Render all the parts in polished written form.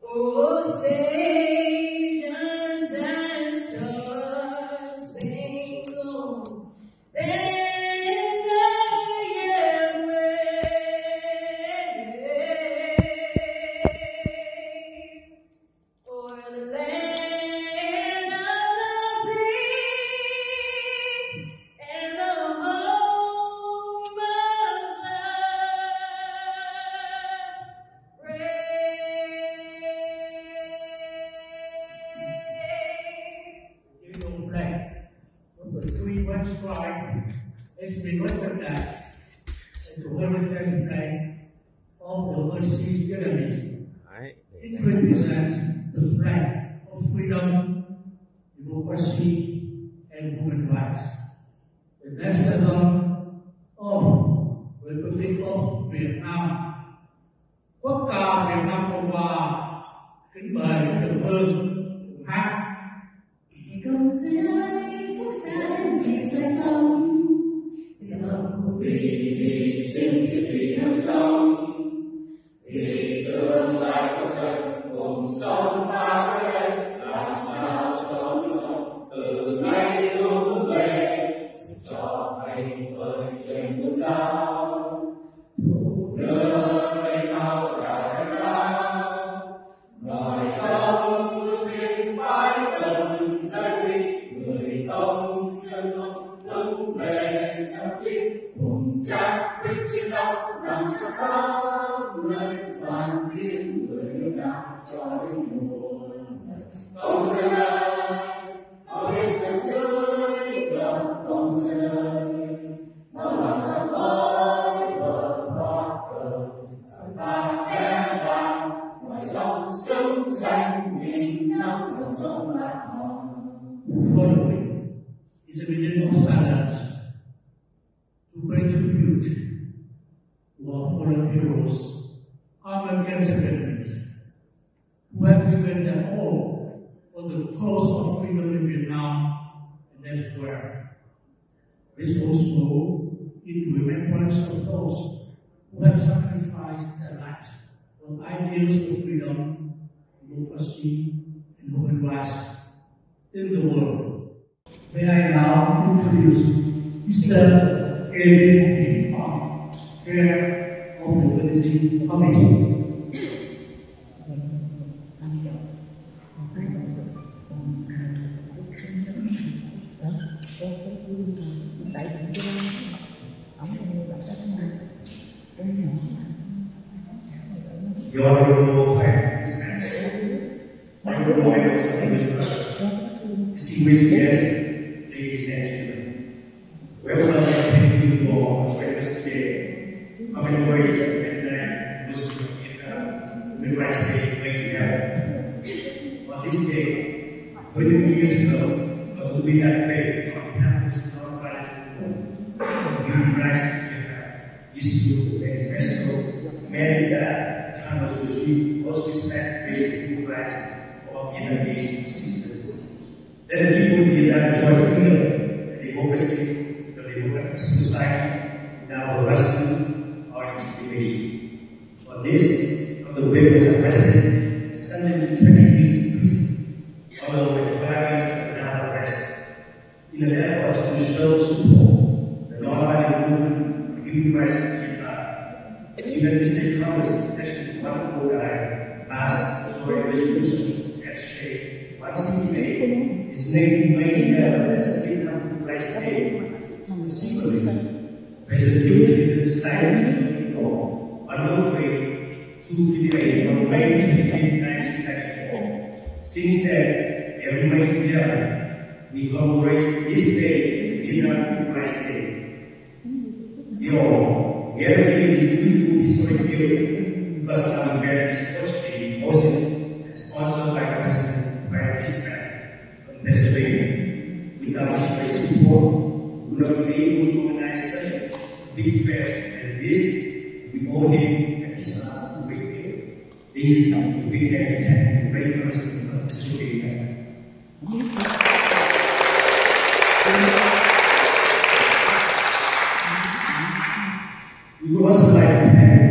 Oh, say does that star-spangled banner yet wave o'er the land of the free and the home of the Yellow flag of the three white stripes has been recognized as the heritage flag of the overseas Vietnamese. It represents the flag of freedom, democracy, and human rights. The national anthem of the Republic of Vietnam. Quốc ca Việt Nam Cộng hòa kính mời được hương hát. Công giới quốc gia đơn vị xoay phong, vì hợp của bi hy sinh cái gì hàng sông, vì tương lai của dân cùng sống ta với đây, làm sao cho sống từ nay luôn về, giúp cho thành vơi trên quốc giáo, thủ nước cây mau đào đất đao, nói sông nước biên mãi tận dân minh, người công dân không vững bền tâm trí, hùng tráng quyết chiến đấu làm cho khắp nơi đoàn kết người nước nào cho đến nguồn. Công dân ơi, mau hết dân dưới cờ, công dân ơi, mau làm cho khói bờ hoa cờ, và em vàng ngoài dòng sông xanh nghìn năm dòng sông bạc hòn. Following is a minute of silence to pay tribute to our fallen heroes, armed against enemies, who have given their all for the cause of freedom in Vietnam and elsewhere. This also in remembrance of those who have sacrificed their lives for ideals of freedom, democracy, and human rights in the world. May I now introduce Mr. Nguyễn Phúc, Chair of the Organizing Committee. Your honorable friends, my good morning, distinguished guests, ladies and gentlemen. Welcome and thank you for joining us today. Commemorating the 29th Muslim Human Rights Day 2011. On this day, 20 years ago, we had faith on campus non-violent human rights issue manifesto meant that China's regime was respect basic human rights for Vietnamese citizens. Let the people in Vietnam enjoy freedom and democracy, the democratic society, without harassment or intimidation. For this, the way was arrested and sentenced to 20 years in prison, although with 5 years without arrest. In an effort to show support the non-violent movement for human rights in Vietnam, the United States Congress Section 109 passed a resolution that shaped once in May is named May 11 as a Vietnam Human Rights Day. Subsequently, President Clinton signed the law on November 258 on May 25, 1994. Since then, every May 11, we commemorate this day as the Vietnam Human Rights Day. We every year is beautiful historic year because our event is fortunately hosted and sponsored by President Nguyễn from Pennsylvania. Without his great support, we would not be able to organize such a big fest as this. We owe him and his son to wait here. This is the weekend to thank the great person of Pennsylvania. We would also like to thank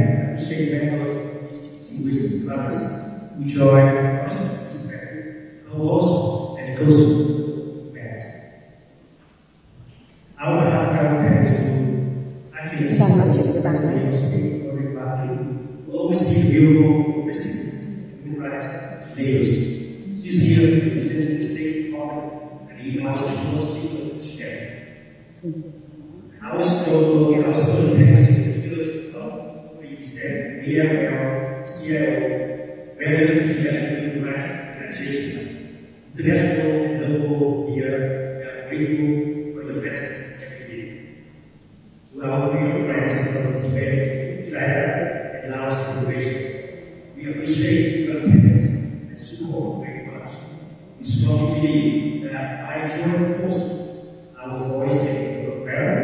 Our heartfelt thanks to Acting Secretary of State for Republic, who oversee renewable domestic human rights leaders. She's here to represent the state government and he wants to host speakers today. Our special thanks to the leaders of VIÅT, VIÅL, CIO, various international human rights organizations, international and local here. We are grateful for your presence every day. To our freedom friends from Tibet, China, and Laos populations, we appreciate your attendance and support very much. We strongly believe that by joint forces, our voice can be heard,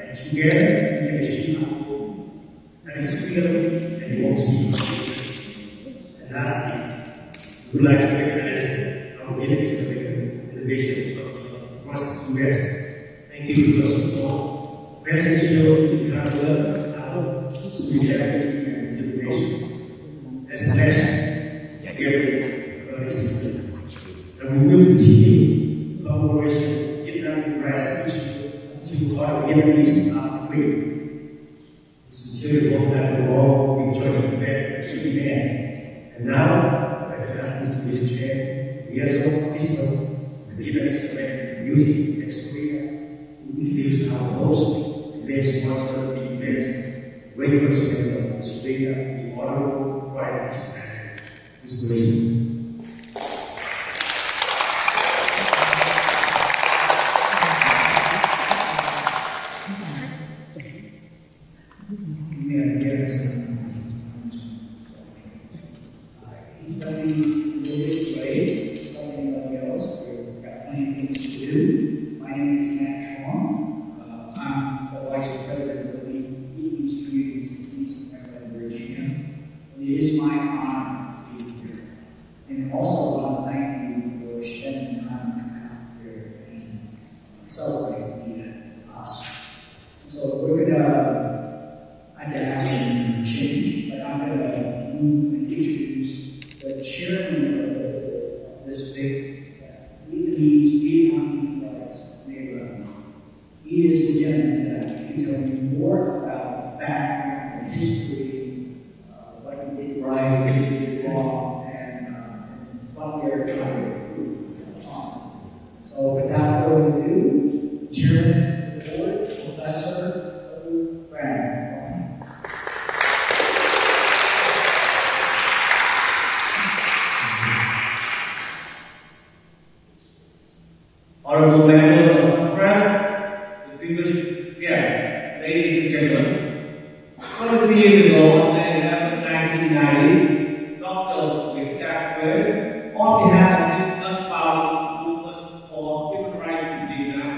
and together we can achieve our goal. That is freedom and democracy. And lastly, we would like to recognize our Vietnamese delegations from across the US. Thank you for your support. Present shows to Canada, our solidarity and determination. As pledged, every brother and sister. And we will continue collaboration with Vietnam rights until all Vietnamese are free. We sincerely hope that we all enjoy the event that should be there. And now, I ask this to be shared. We are so peaceful and even expect beauty and Korea who introduce our host and main sponsor of the event, great respect of Australia, the Honorable Prime Minister. Mr. Wilson. Honorable members of Congress, distinguished guests, ladies and gentlemen. 23 years ago, on May 11, 1990, Dr. Nguyễn on behalf of the nonviolent movement for human rights in Vietnam,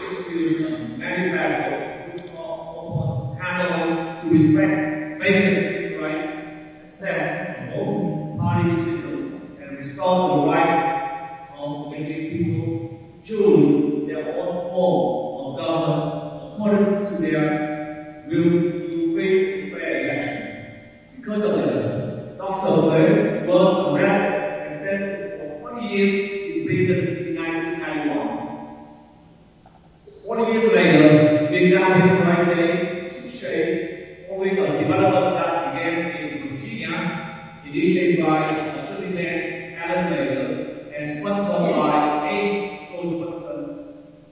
issued a manifesto which called for Hanoi to respect basic human rights, accept multi-party system, and restore the rights of Vietnamese people choose their own form of government according to their will through free and fair election. Because of this, Dr. Nguyễn was arrested and sentenced for 20 years in prison in 1991. 40 years later, Vietnam Human Rights Day took shape following a development that began in Virginia, initiated by Assemblyman and sponsored by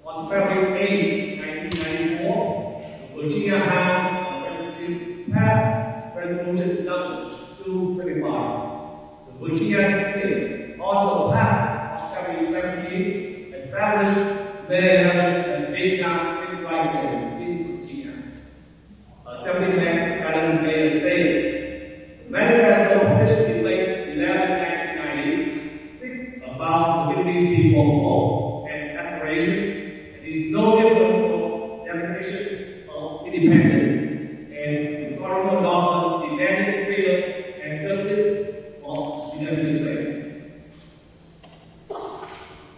on February 8, 1994, the Virginia House of Representatives passed Resolution number 225. The Virginia State also passed on February 17, established May 11 as Vietnam Human Rights Day in Virginia. Assemblyman Allen Bayer stated, the manifesto published in late 11, 1990 speaks about the Vietnamese people and declaration. It is no different from definition of independence, and the foreign government demanded freedom and justice of the administration.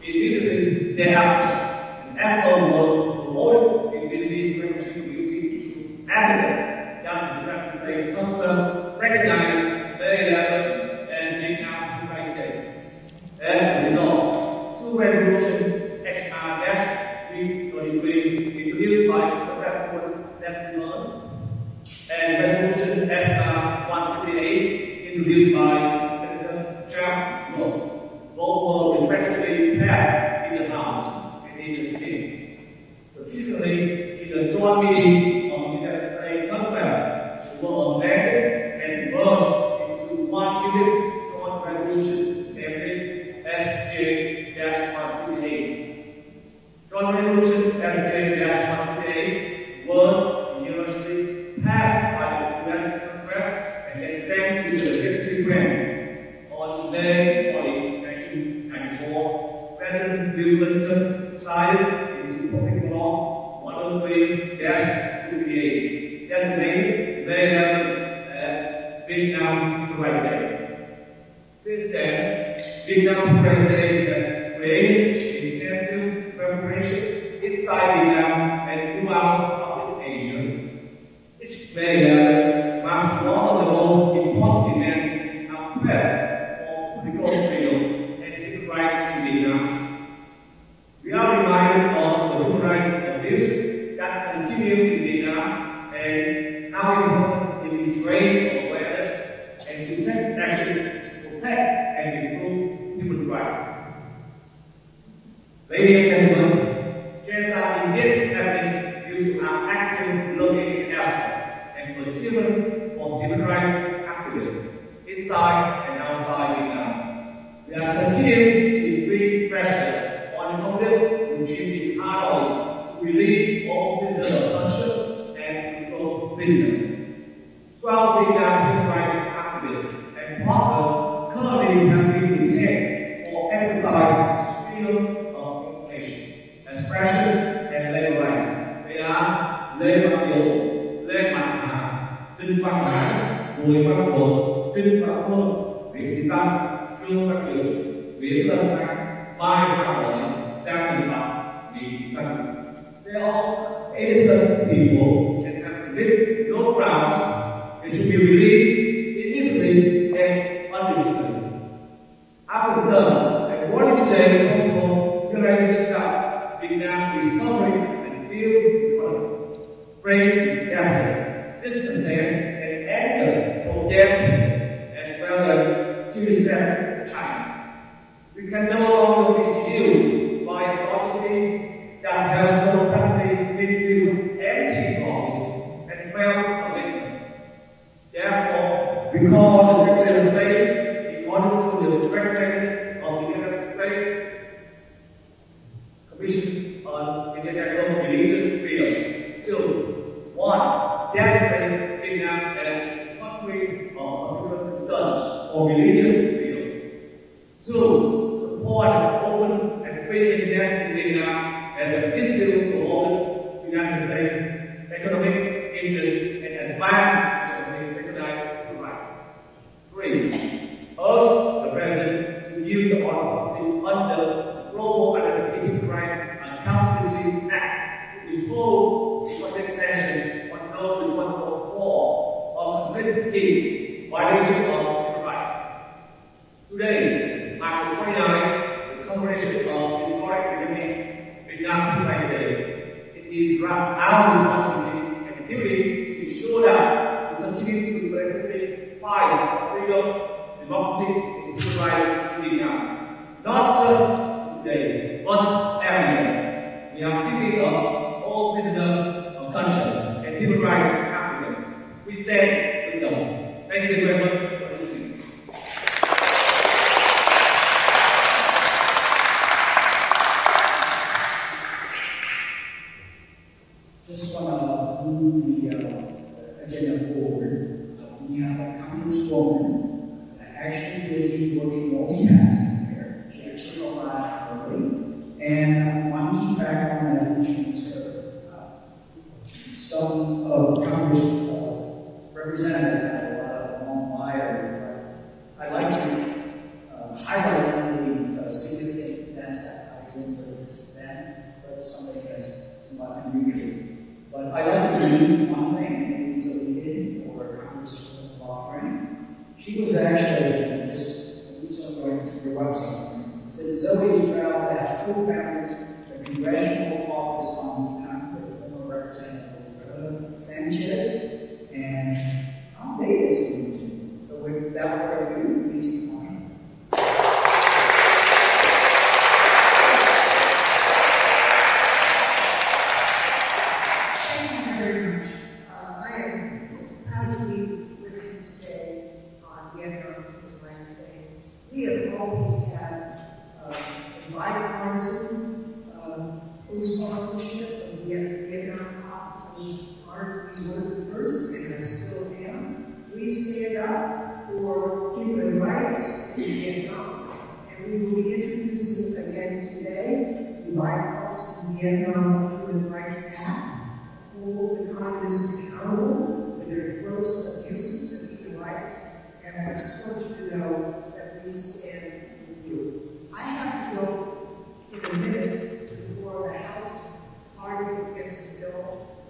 Immediately thereafter, an 2023, introduced by Professor Nguồn, and Resolution SR-158, introduced by Senator Jeff Phúc. Both were respectively passed in the House and in the Senate. Particularly in the joint meeting of the United States Congress, were amended and merged into one unit joint resolution namely SJ-168. Joint resolution SJ-168 was unanimously passed by the U.S. Congress and then sent to the executive branch on May 20, 1994. President VIapplT signed into Public Law 103-238, designated May 11 as Vietnam Pride Day. Since then, Vietnam Pride Day created intensive preparation inside Vietnam and throughout Southeast Asia. Each May 11 marks one of the most important events on quest for political freedom and human rights in Vietnam. We are reminded of the human rights abuse that continue in Vietnam and how important it is to raise awareness and to take action to protect and improve human rights. Ladies and gentlemen, genocide indeed happening due to our active lobbying efforts and pursuance of human rights activists inside and outside Vietnam. We are continuing to increase pressure on the communist regime in Hanoi to release all prisoners of conscience and control prisoners. 12 Vietnam human rights activists and partners currently have been detained for exercising freedom of information, expression, and labor rights. They are Lê Văn Hiếu, Lê Mạnh Hà, Đinh Văn Hải, Bùi Văn Thuận, Trinh Văn Phương, Nguyễn Thị Tâm, Trương Văn Hiếu, Nguyễn Lân Thắng, Mai Văn Lợi, Trang Thị Bạch, Nguyễn Thị Tâm. They are innocent people and have committed no crimes and should be released immediately and unreservedly. Our concern and warning today comes from United States. Vietnam is suffering and filled with trouble. Framed with death, discontent, and anger from them, as well as serious threat to China. We can no longer be seduced by a philosophy that has so practically been filled with empty promises and failed commitment. Therefore, we call the Secretary of State, according to the directives of the United States Commission on International Religious Freedom, to 1. Designate Vietnam as a country of particular concern for religious freedom. 2. Support an open and free internet in Vietnam as an issue to all United States economic interest and advance economic recognized human rights. 3. Urge the President to use the authority under the Global Advocacy Human Rights and Accountability Act to impose economic sanctions on those responsible for or complicity violation of human rights. Today, on the 29th, the commemoration of historic Vietnam Pride Day, it is our responsibility and duty to ensure that we continue to collectively fight for freedom, democracy, and human rights in Vietnam. Not just today, but every day. We are thinking of all prisoners of conscience and human rights activists. We stand with them. Thank you very much for listening. Just want to move the agenda forward. We have a communist woman actually busy working multitasking here. She actually arrived early. And one key factor on that is her. Some of Congress representatives have a long bio. I'd like to highlight one of the significant events that ties into this event, but somebody has somewhat unusual. But I'd like to read one thing that we did for Congresswoman offering. She was actually, this is going to your website. It said Zoe is proud to have co-founded the Congressional Office on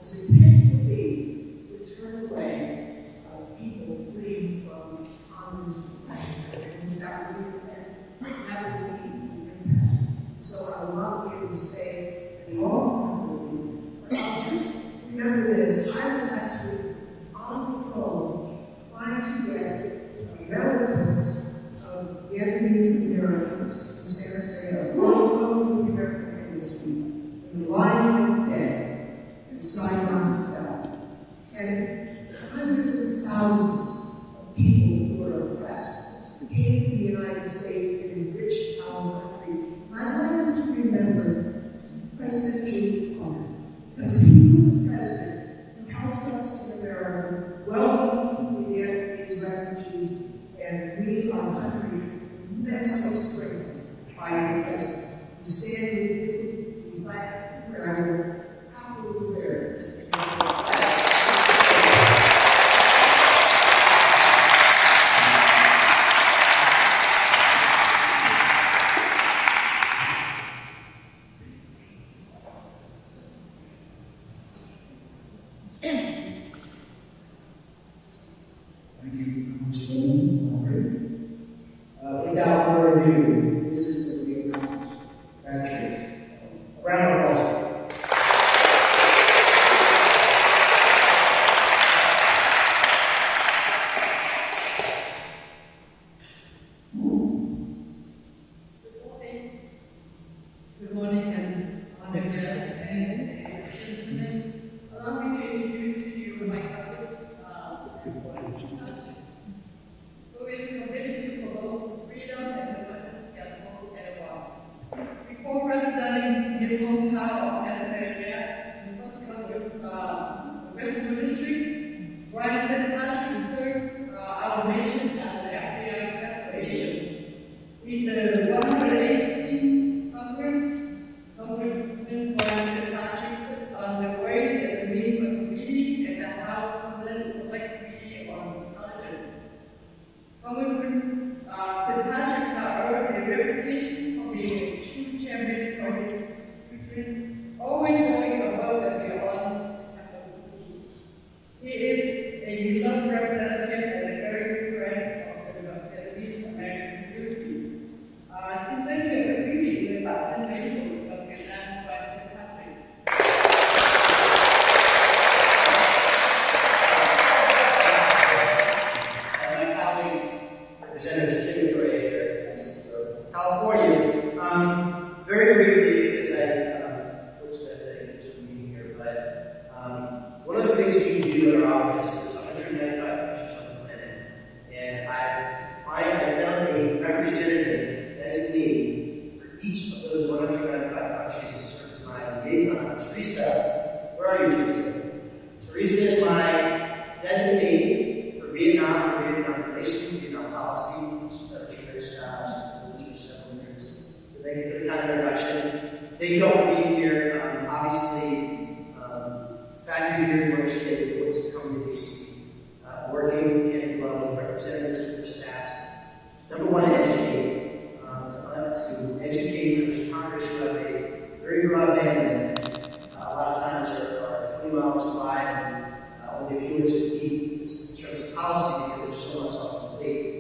Because it can't be to turn away people fleeing from communism. And that was the intent. That would be the impact. So I will not be able to say the all completely, but I'll just remember this. I was actually on the phone trying to get relatives of Vietnamese Americans in San Jose. I was on the phone with the American Embassy in the line of dead, and Saigon fell. And hundreds of thousands of people who were oppressed came to the United States and enriched our country. And I'd like us to remember President Lincoln, because he was the president who helped us in America welcome the Vietnamese refugees, and we, our country, is immensely strengthened by the president. We stand with you, we fight for our happily fair. Without further ado, this is the accomplished graduates. A round of applause. Good morning, and honored guests and gentlemen. Allow me to introduce to you my colleague, who is committed to promote freedom and openness at home and abroad. Before representing his hometown of Pennsylvania, he first got with the Western District. Brian Fitzpatrick served our nation as the FBI's special agent. In the 118th Congressman Brian Fitzpatrick sits on the ways and the means of reading at the House President Select Committee on Intelligence. Congressman Fitzpatrick has earned a reputation for being a true champion for his institution, always going above and beyond capabilities. He is a beloved representative and a very good friend of the Vietnamese American community. Since then, we have agreed with about 10 people of Vietnam by Fitzpatrick. My colleagues, representatives Tim and Gray here, Californians, very briefly, because I wish that they could just be here, but one of the things we do in our office is 195 countries on the planet, and I found a representative designee for each of those 195 countries to serve as my liaison. Teresa, where are you, Teresa? Teresa is my designee for Vietnam relations, Vietnam policy. She's done a tremendous job. She's been for several years. So thank you for the kind introduction. Thank you all for being here. Obviously, the fact that you're here in March today was to come to DC, working in love with representatives of their staffs. Number one, educate. To educate members of Congress who have a very broad bandwidth. A lot of times are 20 miles wide and only a few inches deep in terms of policy because there's so much off the plate.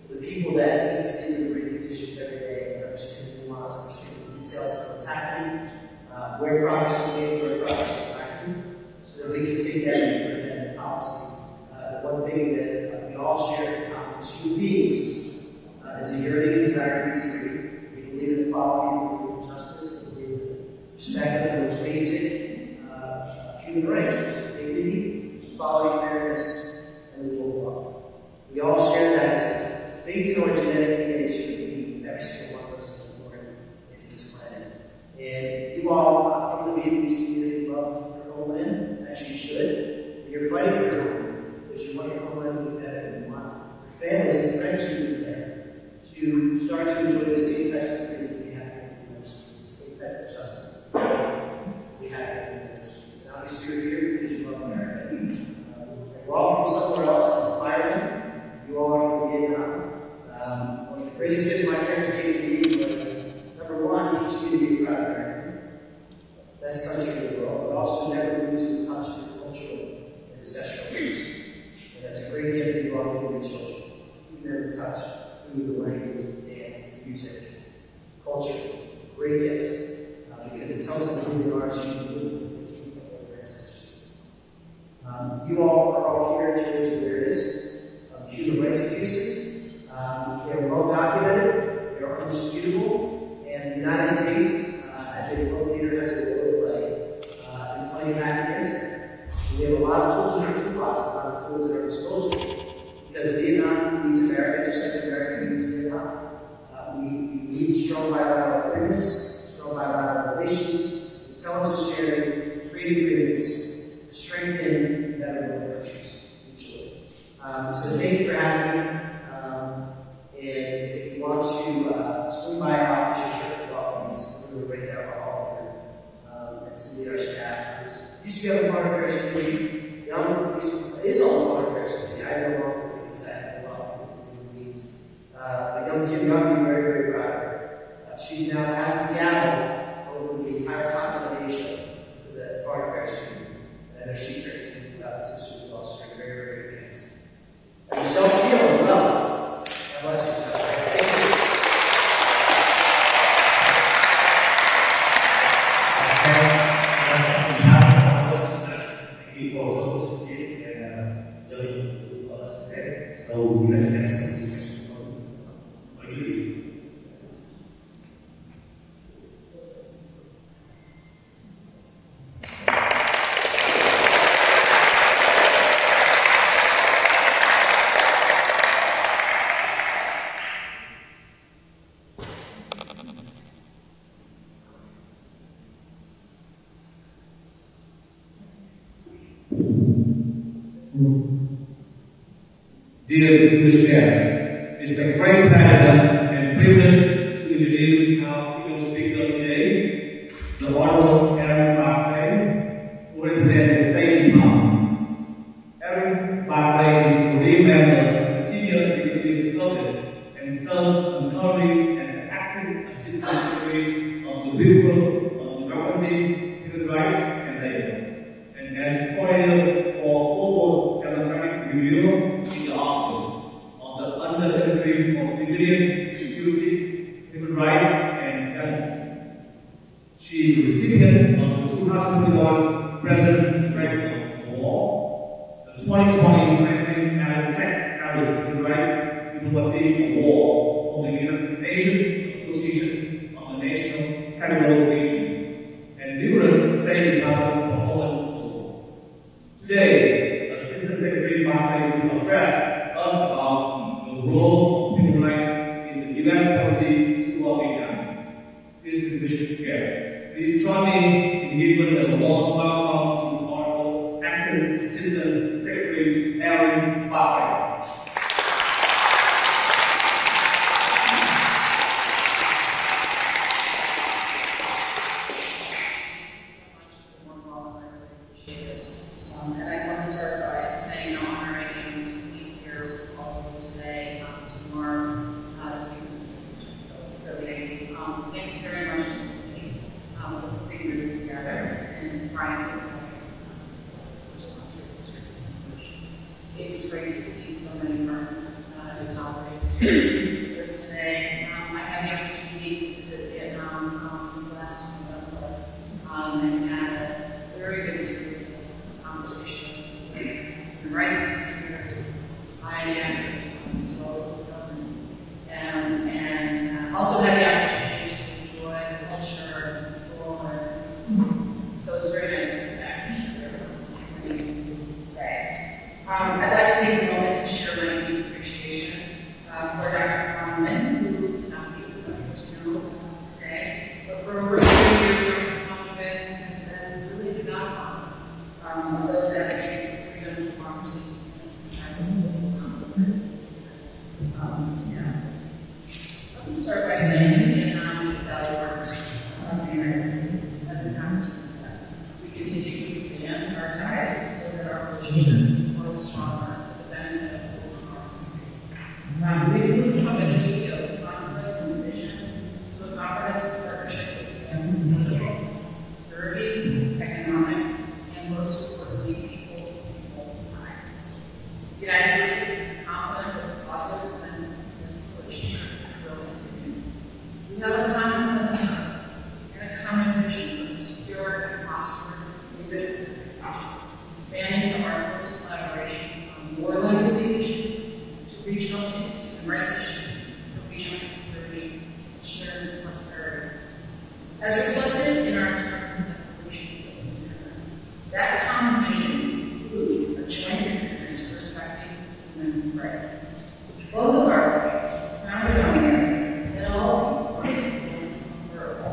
For the people that need to see and bring these issues every day and understand the nuance, understand the details of what's happening, where progress is made, where progress is lacking, so that we can take that and put that in policy. The one thing that we all share in common as human beings is a yearning and desire to be free. We believe in equality, we believe in justice, we believe in respect for those basic human rights, which is dignity, equality, fairness, and the rule of law. We all share that as baked in our genetic DNA as human beings. Every single one of us is born into this planet. And you all, from the Vietnamese community, love your homeland, as you should. And you're fighting for your homeland because you want your homeland to be better, and you want your families and friends to be better, to start to enjoy the same types of freedom we have here in the United States, the same type of justice we have here in the United States. And obviously you're here because you love America. We're all from somewhere else, like Ireland. You all are from Vietnam. One of the greatest gifts my parents gave to me was, number one, teach me to be a proud American. Best country in the world, but also never lose the touch a great gift that you all give your children. Keep them in touch through the language, dance, music, culture. Great gifts. Because it tells them who they are as human beings. They came from their ancestors. You all are all here to raise awareness of human rights abuses. They are well documented. They are undisputable. And the United States, as a world leader, has a role to play in fighting back against them. We have a lot of tools in our toolbox, a lot of tools at our disposal. Because Vietnam needs America just like America needs Vietnam. We need strong bilateral agreements, strong bilateral relations, intelligence sharing, trade agreements, to strengthen better both countries mutually. So thank you for having me. And if you want to swing by our office, you're sure to welcome us. We're right down the hall here. And to meet our staff. Used to be on the Foreign Affairs Committee. Young is on the Foreign Affairs Committee. I no longer because I have a lot of things and needs. But young Kim Young, I'm very, very proud of her. She now has the gavel over the entire continent of Asia for the Foreign Affairs Committee. And I know she cares about this issue as well, so we're very, very against. And Michelle Steele as well. God bless you, Michelle. Thank you. So we have some discussion for you. Dear distinguished guests, it's a great pleasure and privilege to introduce our keynote speaker today, the Honorable Aaron Barclay, who represents the State Department. Aaron Barclay is a career member of Senior Executive Service and serves concurrently as an acting Assistant Secretary of the Bureau of Democracy, Human Rights, and Labor, and as coordinator for Global Democratic Review in the office of the Undersecretary for Civilian Security, Human Rights, and Governance. She is the recipient of the 2021 President's Record Award, the 2020 Franklin Allen Tax Harris Human Rights Diplomacy Award from the United Nations Association of the National Capital Region, and numerous State Department performance awards. Today, Assistant Secretary Barclay will address us about the role of human rights in the U.S. policy toward Vietnam. Distinguished guests, please join me in giving a warm welcome to Honorable Acting Assistant Secretary Aaron Barclay. And I want to start by saying how honoring I am to be here with all of you today to mark this conversation. So thank you. Thanks very much for putting this together and to Brian for it's great to see so many firms and operate with us today. I had the opportunity to visit Vietnam last November and had a very good series of conversations with human rights leaders, society actors, as well as the government, and also had the opportunity to enjoy the culture and people, and so it's very nice to be back here this morning today. I'd like to take a moment to share my deep appreciation for Dr. Nguyen, who cannot be with us today, but for over 30 years, Dr. Nguyen has been really the godfather of those advocating for freedom, democracy, and let me start by saying that Vietnam is a valued partner of the United States. As the Congressman said, we continue to expand our ties so that our relationships grow stronger for the benefit of both our countries. We've moved from an issue of conflict and division to a comprehensive partnership that spans political, security, economic, and most importantly, people-to-people ties. The United States spanning from our close collaboration on war legacy issues to regional human rights issues, to regional security, and shared prosperity. As reflected in our respective declaration of independence, that common vision includes a joint commitment to respecting human rights. Both of our projects were founded on that all people are equal from birth,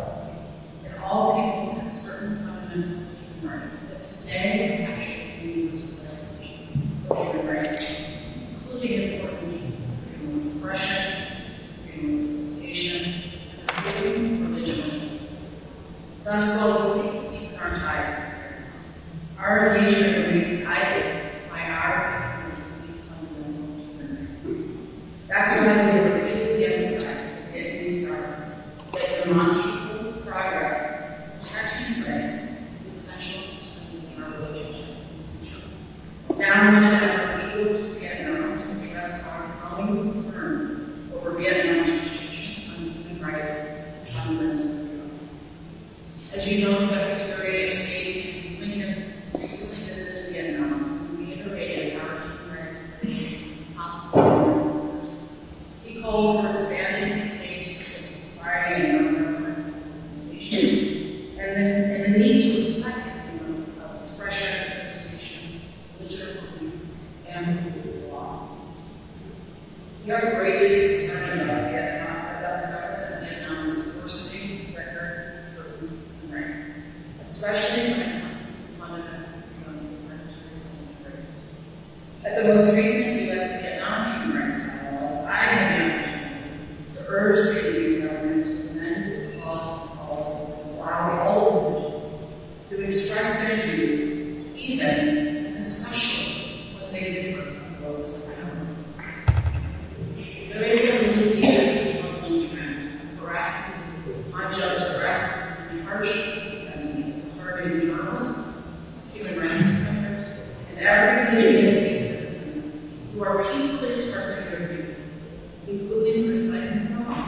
and all people have certain fundamental human rights that today are captured in the Universal Declaration of Human Rights, including important freedom of expression, freedom of association, and freedom of religion. Thus, while we seek to deepen our ties with Vietnam, our engagement remains guided by our commitment to these fundamental human rights. That's why we have repeatedly emphasized in Vietnamese government that demonstrable progress in protecting human rights is essential to strengthening our relationship in the future. Now more than ever, we look to Vietnam to address our growing concerns over Vietnam's restriction on human rights and fundamental freedoms. As you know, Secretary of State Lincoln recently visited Vietnam and reiterated our human rights priorities to the top priorities. He called for expanding space for civil society and non-governmental organizations, and the need to respect freedom of expression, association, religious belief, and the rule of law. We are greatly concerned about Vietnam, about the government of Vietnam's worsening record in certain human rights, especially when it comes to the fundamental freedoms of Secretary of Human Rights. At the most recent U.S.-Vietnam human rights dialogue, I had the opportunity to urge the Vietnamese government to amend its laws and policies and allow all individuals to express their views, even and especially when they differ from those of the government. There is a really deep troubling trend of harassment, unjust arrests, and harsh sentences targeting journalists, human rights defenders, and everyday Vietnamese citizens who are peacefully expressing their views, including criticizing the law.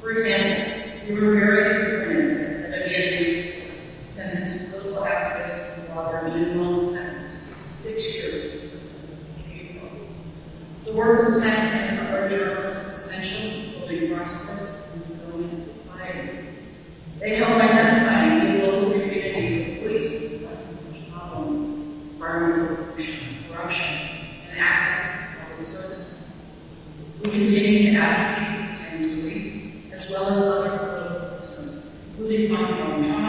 For example, we were very disappointed that a Vietnamese court sentenced political activist and blogger Nguyen to 6 years in prison. The work of THÆNH and other journalists is essential to building prosperous and resilient societies. They help identify new local communities of police addressing such problems, environmental pollution, corruption, and access to public services. We continue to advocate for THÆNH's release, as well as other political prisoners, including Phúc and Nguyen.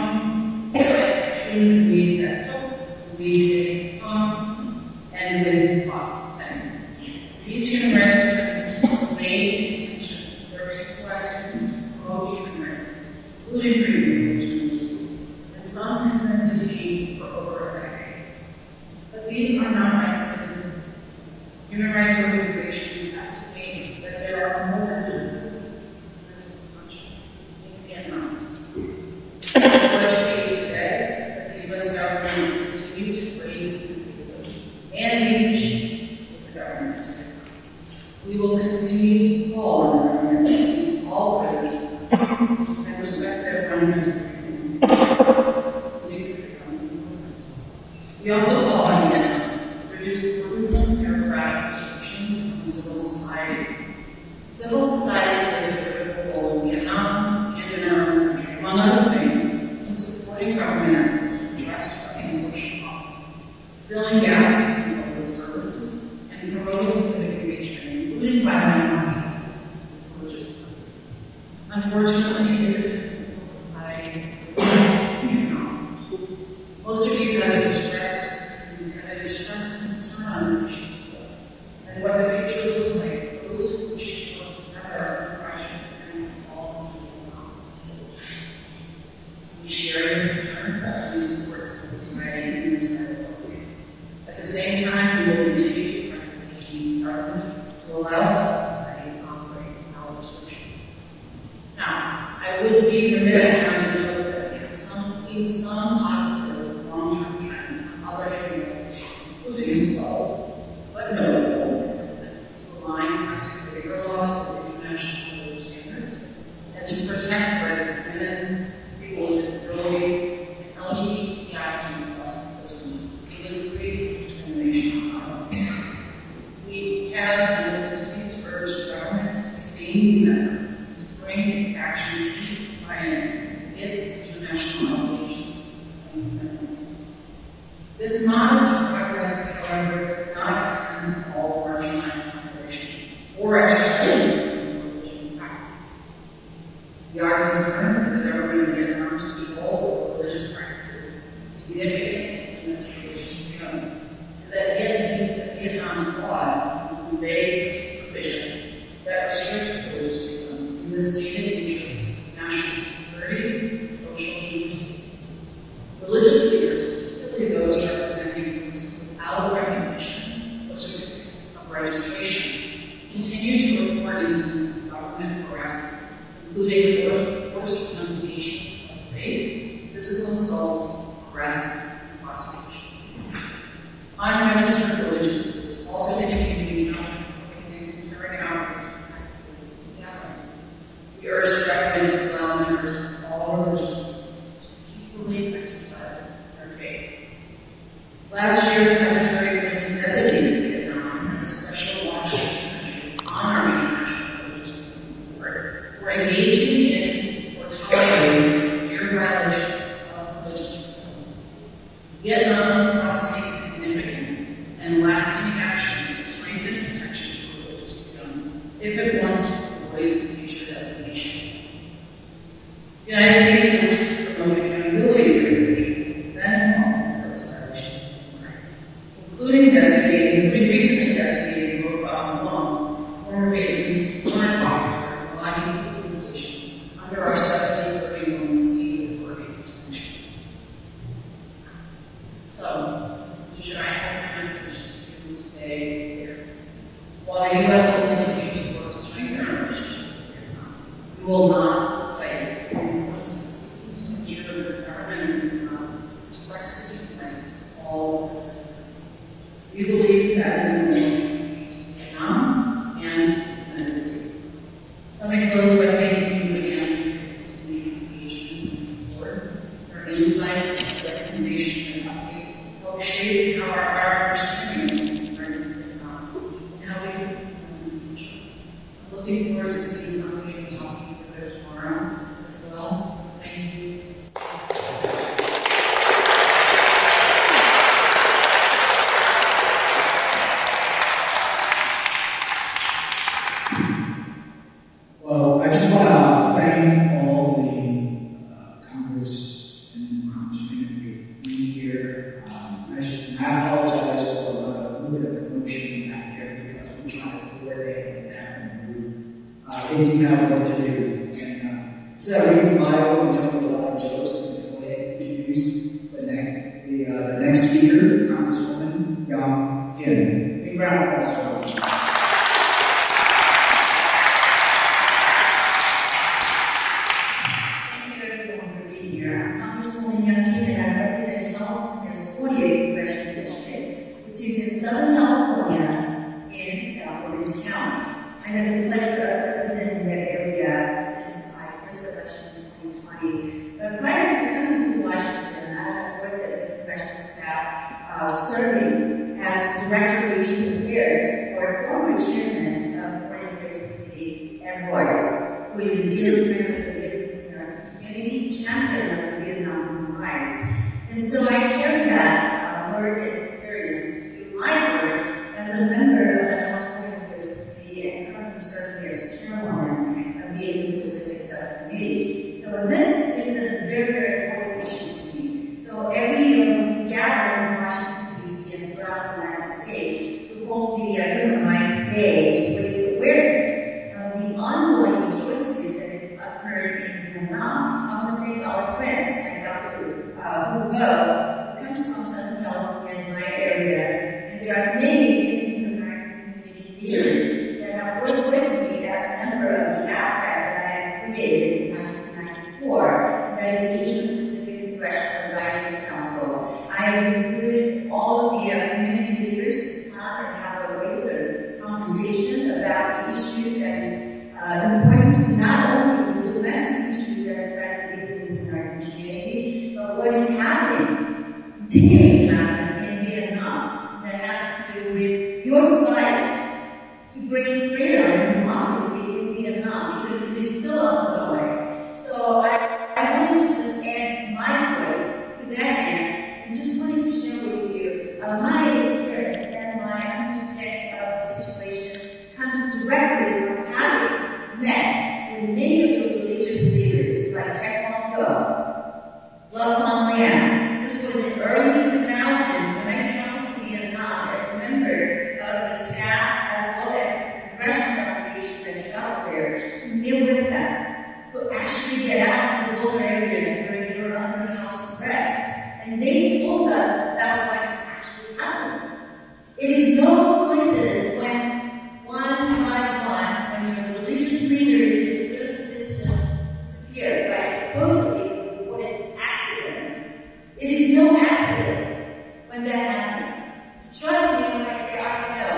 These human rights defenders remain in detention for their peaceful activities to promote human rights, including freedom of religion, and some have been detained for over a decade. But these are not isolated incidents. Human rights organizations estimate that there are more than 160 prisoners of conscience in Vietnam. I pledge to you today that the U.S. government will continue to raise these cases and these issues with the government of Vietnam. We will continue to call on the government to release all prisoners and respect their fundamental freedoms, including the freedom of movement. We also call on Vietnam to reduce burdensome bureaucratic restrictions on civil society. Civil society plays a critical role in Vietnam and in our own country, among other things, in supporting government efforts to address pressing social problems, filling gaps in public services, and promoting civic engagement, including by minorities and religious groups. Unfortunately, independent civil society is Vietnam. Most of you have expressed concern on this issue to us, and what the future looks like for those who wish to work together on projects that benefit all people. We share your concern that we support civil society in this category. At the same time, we will continue to press the Vietnamese government to allow civil society to operate without restrictions. Now, I would be remiss not to note that we have seen some positive long-term trends on other human rights issues, including slow, but notable improvements to align domestic labor laws with international labor standards, and to protect the rights of women, people with disabilities, and LGBTIQ+ persons. This modest progress, however, does not extend to all marginalized populations or exercises of religion practices. We are concerned that the government of Vietnam's control of religious practices is significant in its religious freedom, and that Vietnam's laws include vague provisions that restrict religious freedom in the stated interest of national security and social inclusion. Religious leaders, particularly those representing groups without recognition or certificates of registration, continue to report incidents of government harassment, including forced denunciations of faith, physical assaults, arrests, and prosecutions. Unregistered religious groups also continue to be known for conducting carrying out religious practices and gatherings. We urge the government to allow members of all religious groups to peacefully exercise their faith. Last year, Secretary Clinton designated Vietnam as a special watchdog country on our International Religious Freedom Board for engaging in or tolerating severe violations of religious freedom. Vietnam must take significant and lasting actions to strengthen protections for religious freedom if it wants to avoid future designations. The United States wants to promote accountability for religions, then call for those violations of human rights, including recently designating Vo Pham Nguyen, former Vietnamese foreign officer of body organization, under our 7031C authority for sanctions. So, should I hope my message to you today is clear? While the U.S. will continue to work to strengthen our relationship with Vietnam, we will not slight the importance to ensure that the government of Vietnam respects the human rights of all of its citizens. We believe that is in the interest of Vietnam and the United States. Let me close by thanking you again for your continued engagement and support. Your insights, recommendations, and updates help shape how our understanding of human rights in Vietnam and how we can in the future. I'm looking forward to seeing some of you and talking further tomorrow as well. So thank you. Well, I just want to thank all the Congress and Congressmen for being here. I apologize for a little bit of commotion back there because we're trying to coordinate and down and move. They do have work to do. And instead of reading the Bible and telling a lot of jokes, I'm going to introduce the next speaker, Congresswoman NGAY. Big round of applause for her. Congresswoman NGAY, and I represent California's 48th Congressional District, which is in Southern California in Southwest County. I have the pleasure of representing that area since my first election in 2020. But prior to coming to Washington, I have worked as a congressional staff serving as Director of Asian Affairs for a former chairman of Foreign Affairs Committee, Royce, who is a dear friend of the Vietnamese American community, champion of the Vietnam human rights. And so I carry that work and experience to my work as a member of the House Foreign Affairs Committee and currently serving as chairwoman of the Indo-Pacific Subcommittee. So this is a very, very important issue to me. So every year we gather in Washington, D.C. and throughout the United States to hold the Human Rights Day to raise awareness of the ongoing atrocities that has occurred in Vietnam. I want to thank our friends like Dr. Hugo, who comes from Southern California and my areas, and there are many Vietnamese American community leaders that have worked with me as a member of the APCAT that I created in 1994, that is the Asian Pacific Congressional Advisory Council. I have recruited all of the community leaders to come and have a regular conversation about the issues that is important to not only the domestic issues that affect the Vietnamese American community, but what is happening, continuing to happen in Vietnam that has to do with your fight to bring freedom and democracy in Vietnam, because it is still ongoing. So I wanted to just add my voice to that end, and just wanted to share with you my experience and my understanding of the situation comes directly from having met with many of the religious leaders like THịnh, This was in early 2000 when I traveled to Vietnam as a member of the staff as well as the congressional delegation that traveled there to meet with them, to actually get out to the rural areas where they were under house arrest. And they told us about what is actually happening. It is no coincidence when one by one, when your religious leaders in political distance disappear by supposedly reported accidents. It is no accident when that happens. Trust me when I say I know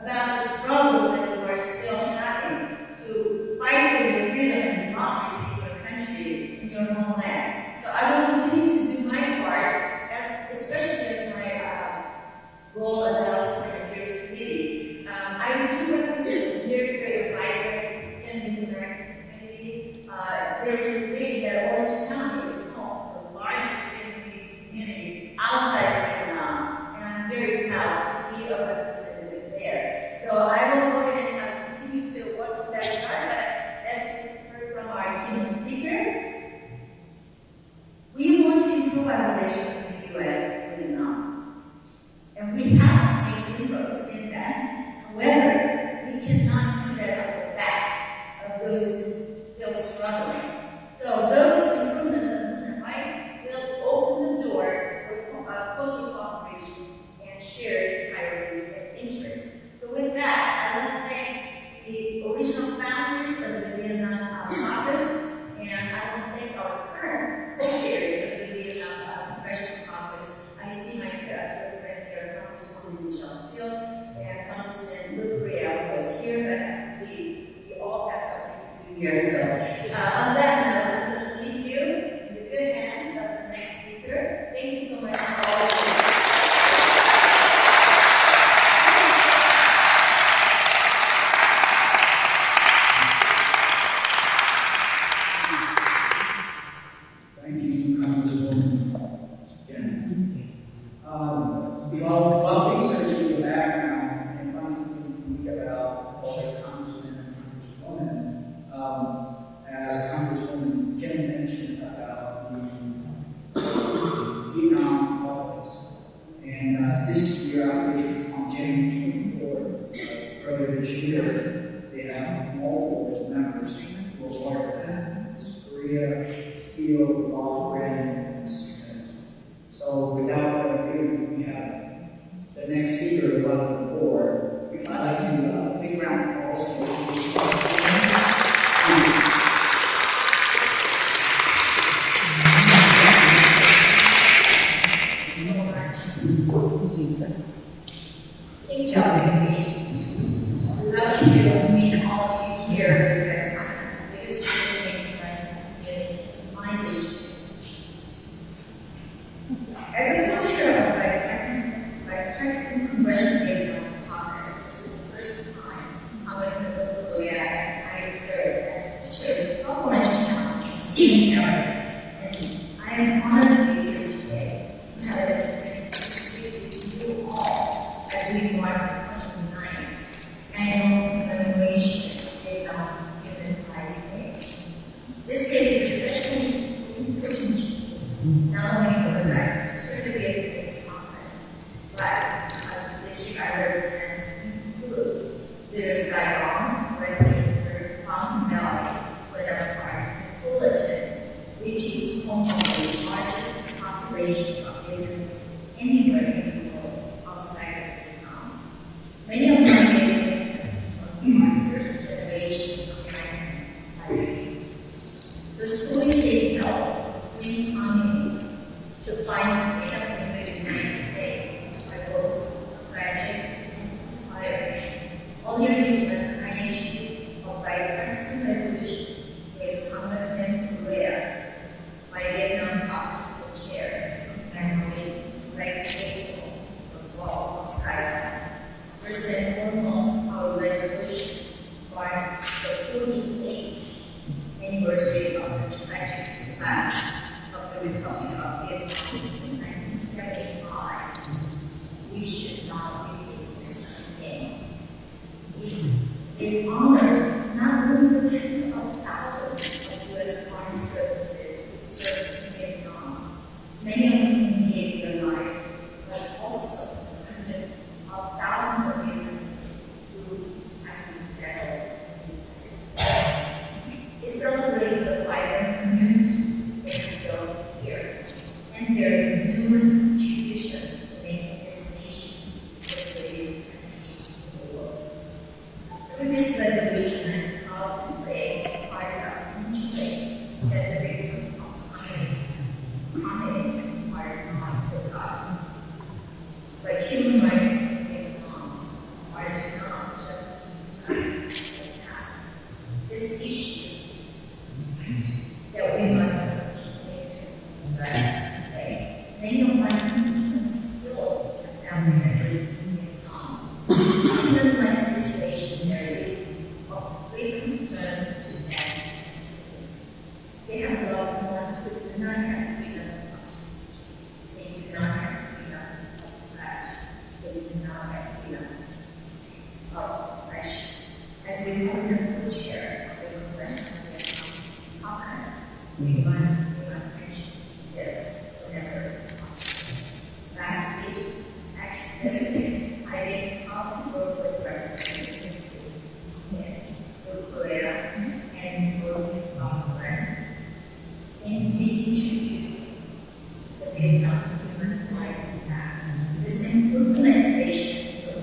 about the struggles that you are still having to fight for your freedom and democracy in your country, in your homeland. So I will continue to do my part, especially as my role in the House Foreign Affairs Committee. I do represent a very, very vibrant Vietnamese American community. There is a saying that Orange County is home to the largest Vietnamese community outside of Vietnam, and I'm very proud to be a representative there. So I will go ahead and continue to work with that part. As you heard from our keynote speaker, we want to improve our relations with the U.S. and Vietnam. And we have to make inroads in that. However, we cannot do that on the backs of those still struggling. So those improvements of human rights will open the door for closer cooperation and shared priorities and interests. So with that, I want to thank the original founders of the Vietnam Caucus, and I want to thank our current co-chairs of the Vietnam Congressional Caucus. I see my dear friend here, Congresswoman Michelle Steele, and Congressman Luke Rea, who was here, but we all have something to do here. So on that note, I'm going to leave you in the good hands of the next speaker. Thank you so much for all of you. Thank you, Congresswoman. While researching the background and thinking about other congressmen and congresswomen, as Congresswoman Kim mentioned about the Vietnam caucus, and this year, I think it's on January 24th, earlier this year, they have multiple members who are part of that. Korea, Steele, Lawford, and Smith. So without further ado, we have the next speaker is up before. If I'd like to take round of applause for Thank you, I'd love to meet all of you here because I'm the biggest Vietnamese American community in my district. As a co-chair of my practicing congressional Vietnam caucus, this is the first time I was in the local area. I served as the chair's proponent student area, and I am honored to be here today. I have an opportunity to speak to you all as we mark the 29th annual commemoration of Vietnam Human Rights Day. This day is especially important, not only because I chair the Vietnamese conference, but because the district I represent include the Saigon, West Palm Valley, Whatever Park, and Fullerton, which is home to the largest population of Vietnamese anywhere in the world outside of Vietnam. Many of my Vietnamese constituents are first generation Americans. The stories they tell fleeing communities to find freedom in the United States are both tragic and inspiring. Only recently, I introduced a bipartisan resolution with Congressman Korea, my Vietnam caucus co-chair, and Nguyễn, like April, the fall of Saigon. hesitate. I didn't have to work with representatives instead. So Korea and so and we introduced the Vietnam Human Rights Act. This improved legislation for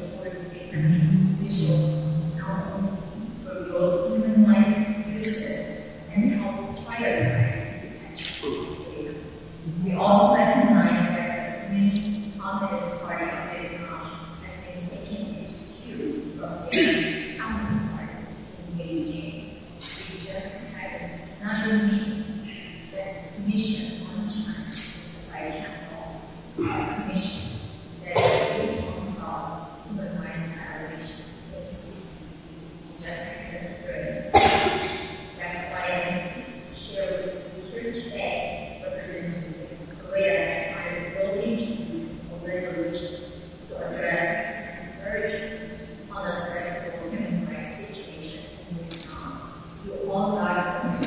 Vietnamese officials not only for gross human rights abuses and help prioritize detention. We also recognize that the Communist Communist Party of Vietnam has been taking its cues from their counterpart in Beijing. We just had another meeting. Commission on China, it's like a commission that would talk about human rights violation in the system, just like the third. That's why I'm pleased to share with you here today, Representative Korea and I will introduce a resolution to address and urge unacceptable human rights situation in Vietnam. You all got from the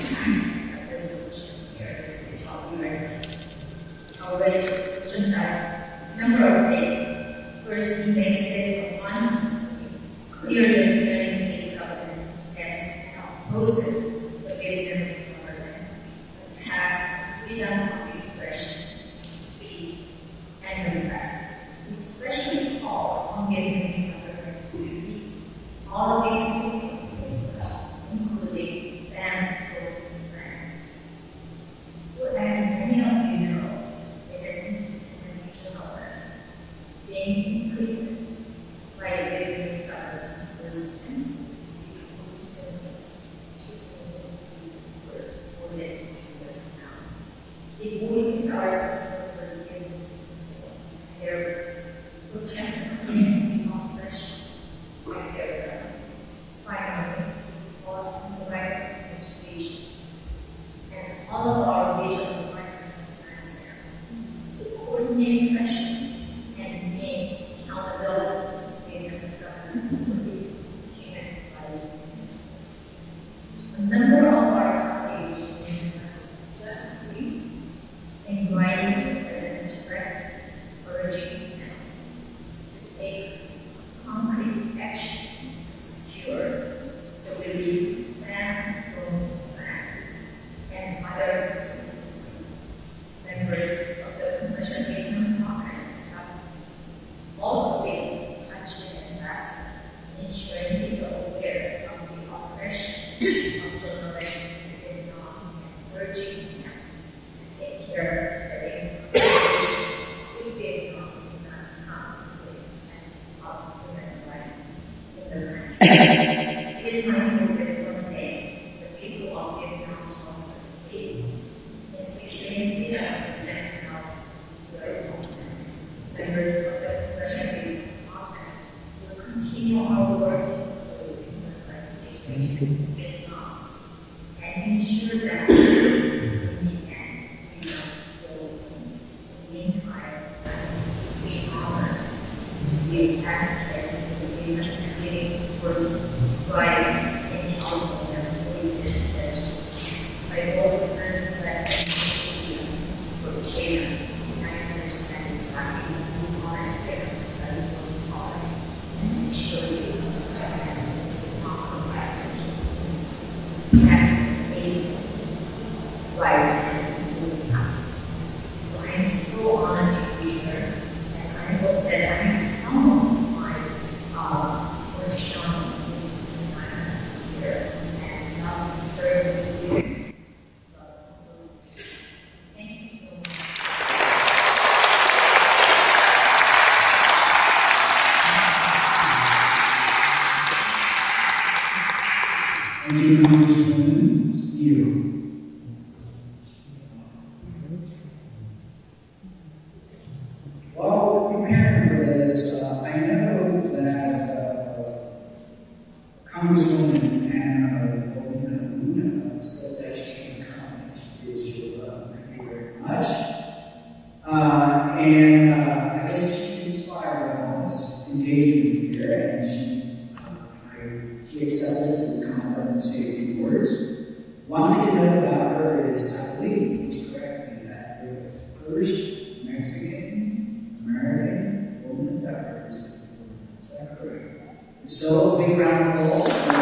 resolution here. Our resolution has a number of things. First, it makes it clear that the United States government opposes the Vietnamese government attacks freedom of expression, speech, and the press, especially calls on Vietnamese government to release all of these prisoners, including ban as many of you know, is an independent journalist being imprisoned by the Vietnamese government for sending she's been imprisoned for more than 2 years now. It voices our support for the Vietnamese people and their protest against the oppression of their government. Finally, we've lost the right of administration. And all of our regional partners to coordinate pressure and make accountability to Vietnam's government for its human rights abuses. A number of our colleagues joined us just recently in writing to President Trump, urging him to take concrete action to secure the release of and other members of the Commercial Vietnam Congress have also been touched and asked, ensuring he's aware of the oppression of journalists in Vietnam and urging him to take care of the implications if Vietnam do not come to the expense of human rights in the country. It is my hope that one day the people of Vietnam in securing freedom to themselves their homeland. Members of the Commercial Vietnam Congress will continue our work to improve human rights situation in Vietnam and ensure that in the end, freedom will in the meantime we honor to be an advocate for the Vietnamese state for thriving in California's related questions. I hope I understand exactly who are there that you are and ensure you understand it's not correct. That's the basic rights that you have. So I am so honored to be here, and I hope that I am some of my original environments here and love to serve you. While preparing for this, I know that Congresswoman Anna said that she's going to come and introduce you. Thank you very much. And I guess she's inspired on this engagement here, and she accepted to come up and say a few words. One thing to know about her is, I believe she's correct me that you're the first Mexican American woman ever So, big round of applause for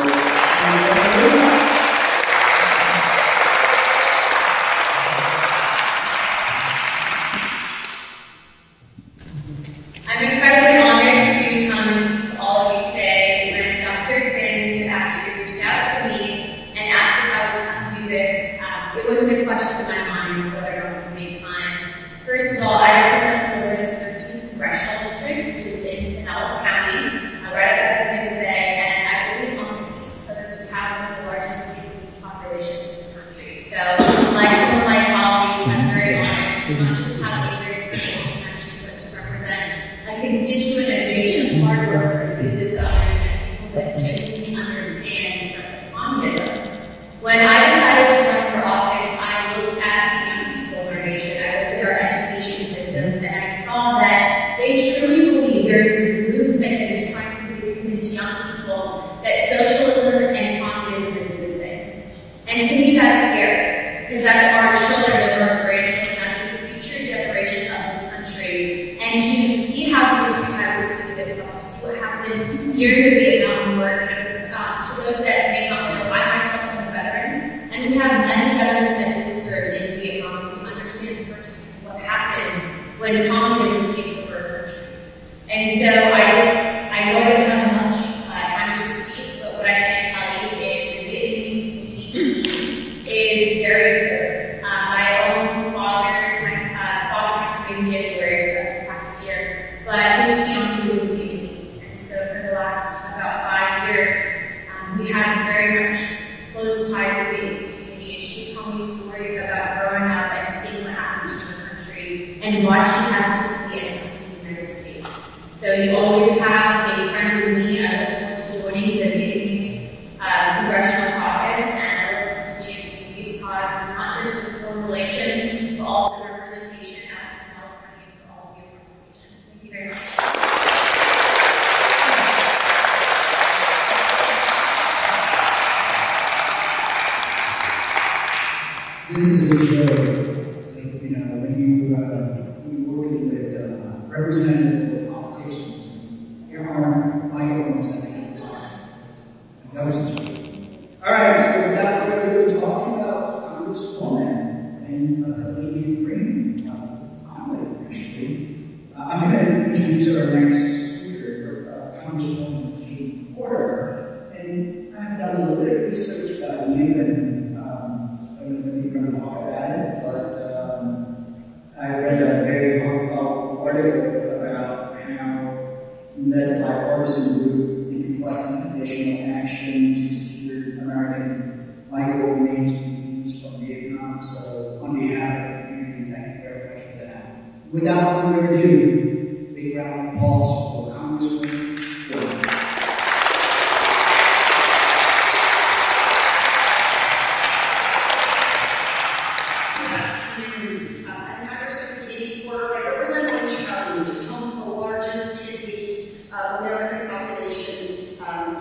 I'm incredibly honored to come and speak to all of you today. When Dr. QUYYN actually reached out to me and asked if I would come do this, it was a big question in my mind whether or not I would make time. First of all, I represent the 13th Congressional District, which is in Pinellas County, right outside the Tampa Bay, and I believe on the East Coast we have one of the largest police populations in the country. So, like some of my colleagues, I'm very honored to not just have a very personal connection, but to represent a constituent and base of hard workers, business owners, and people that genuinely understand the threats of communism. When I decided to run for office, I looked at the young people in our nation, I looked at our education systems, and I saw that they truly believe there is this movement that is trying to convince young people that socialism and communism is a good thing. And to me, that's scary, because that's our children, those are our grandchildren, that is the future generation of this country. And to see how history has repeated itself, to see what happened during the Vietnam War, to those that may not know, I myself am a veteran, and we have many veterans that did serve in Vietnam who understand first what happens when communism takes over a country. And so I know I don't have much time to speak, but what I can tell you is the Vietnamese community is very good. My own father passed away in January of this past year, but his fiancée was Vietnamese, and so for the last about 5 years, we have very much close ties with the Vietnamese community, and she told me stories about growing up and seeing what happened to her country and why she had to flee and come to the United States. So you always have a friend with me. I look forward to joining the Vietnamese Congressional Caucus, and I look forward to championing these causes, not just for foreign relations, but also representation out in Pinellas County for all of your representation. Thank you very much. This is a big show. You know, when you're working with representatives of politicians, there are microphones that they have to talk. And that was the truth. All right, so without further ado, talking about Congresswoman and Lady Green, actually, I'm going to introduce our next speaker, Congresswoman Katie Porter. And I've done a little bit of research about you, and I don't know if you're going to talk about it, but I read a very heartfelt article about how you led a bipartisan group in requesting additional action to secure American micro remains from Vietnam. So, on behalf of the community, thank you very much for that. Without further ado, big round of applause for Congresswoman Nguyen.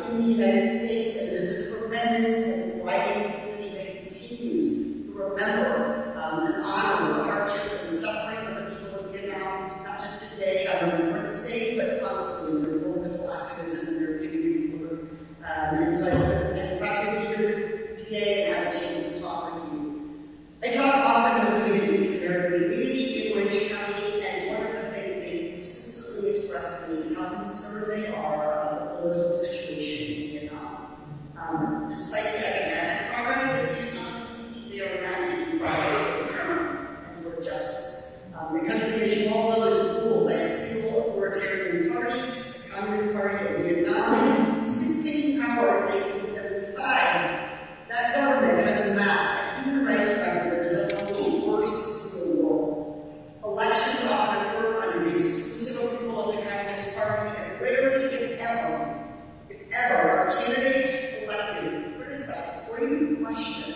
In the United States, and there's a tremendous and widening community that continues to remember and honor the hardships and the suffering of the people of Vietnam, not just today on Remembrance Day, but constantly in their political activism and their community work. And so I'm proud to be here today and have a chance to talk with you. I talk often with the Vietnamese American community in Orange County, and one of the things they consistently express to me is how concerned they are about the political situation in Vietnam. Despite the economic progress that Vietnam is making, they are not making progress toward freedom and toward justice. The country, as you all know, is ruled by a single authoritarian party, the Communist Party of Vietnam. Since taking power in 1975, that government has amassed a human rights record that is among the worst in the world. Elections often occur under the exclusive approval of the Communist Party, and rarely, if ever, are candidates elected criticize or even question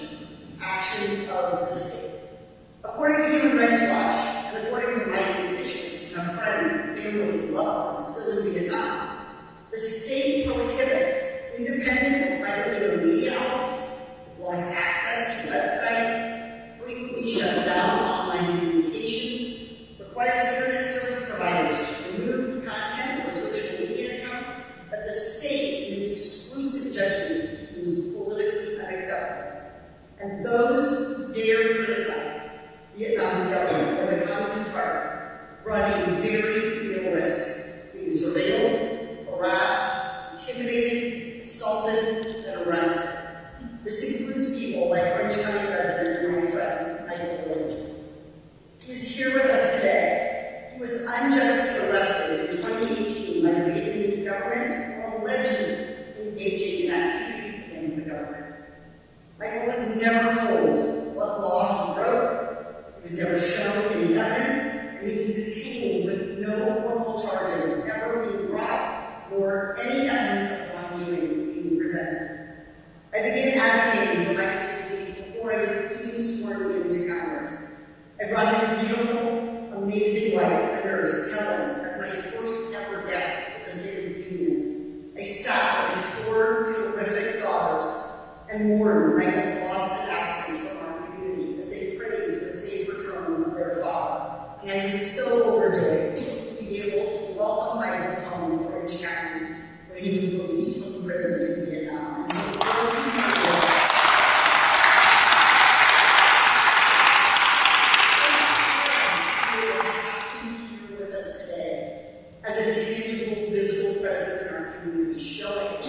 actions of the state. According to Human Rights Watch, and according to my constituents who have friends and family and loved ones still in Vietnam, the state prohibits independent and privately owned media outlets, blocks access to websites, frequently shuts down online communications, requires internet service providers to remove content or social media accounts that the state when he was released from prison in Vietnam. And so here with us today as a tangible, visible presence in our community, showing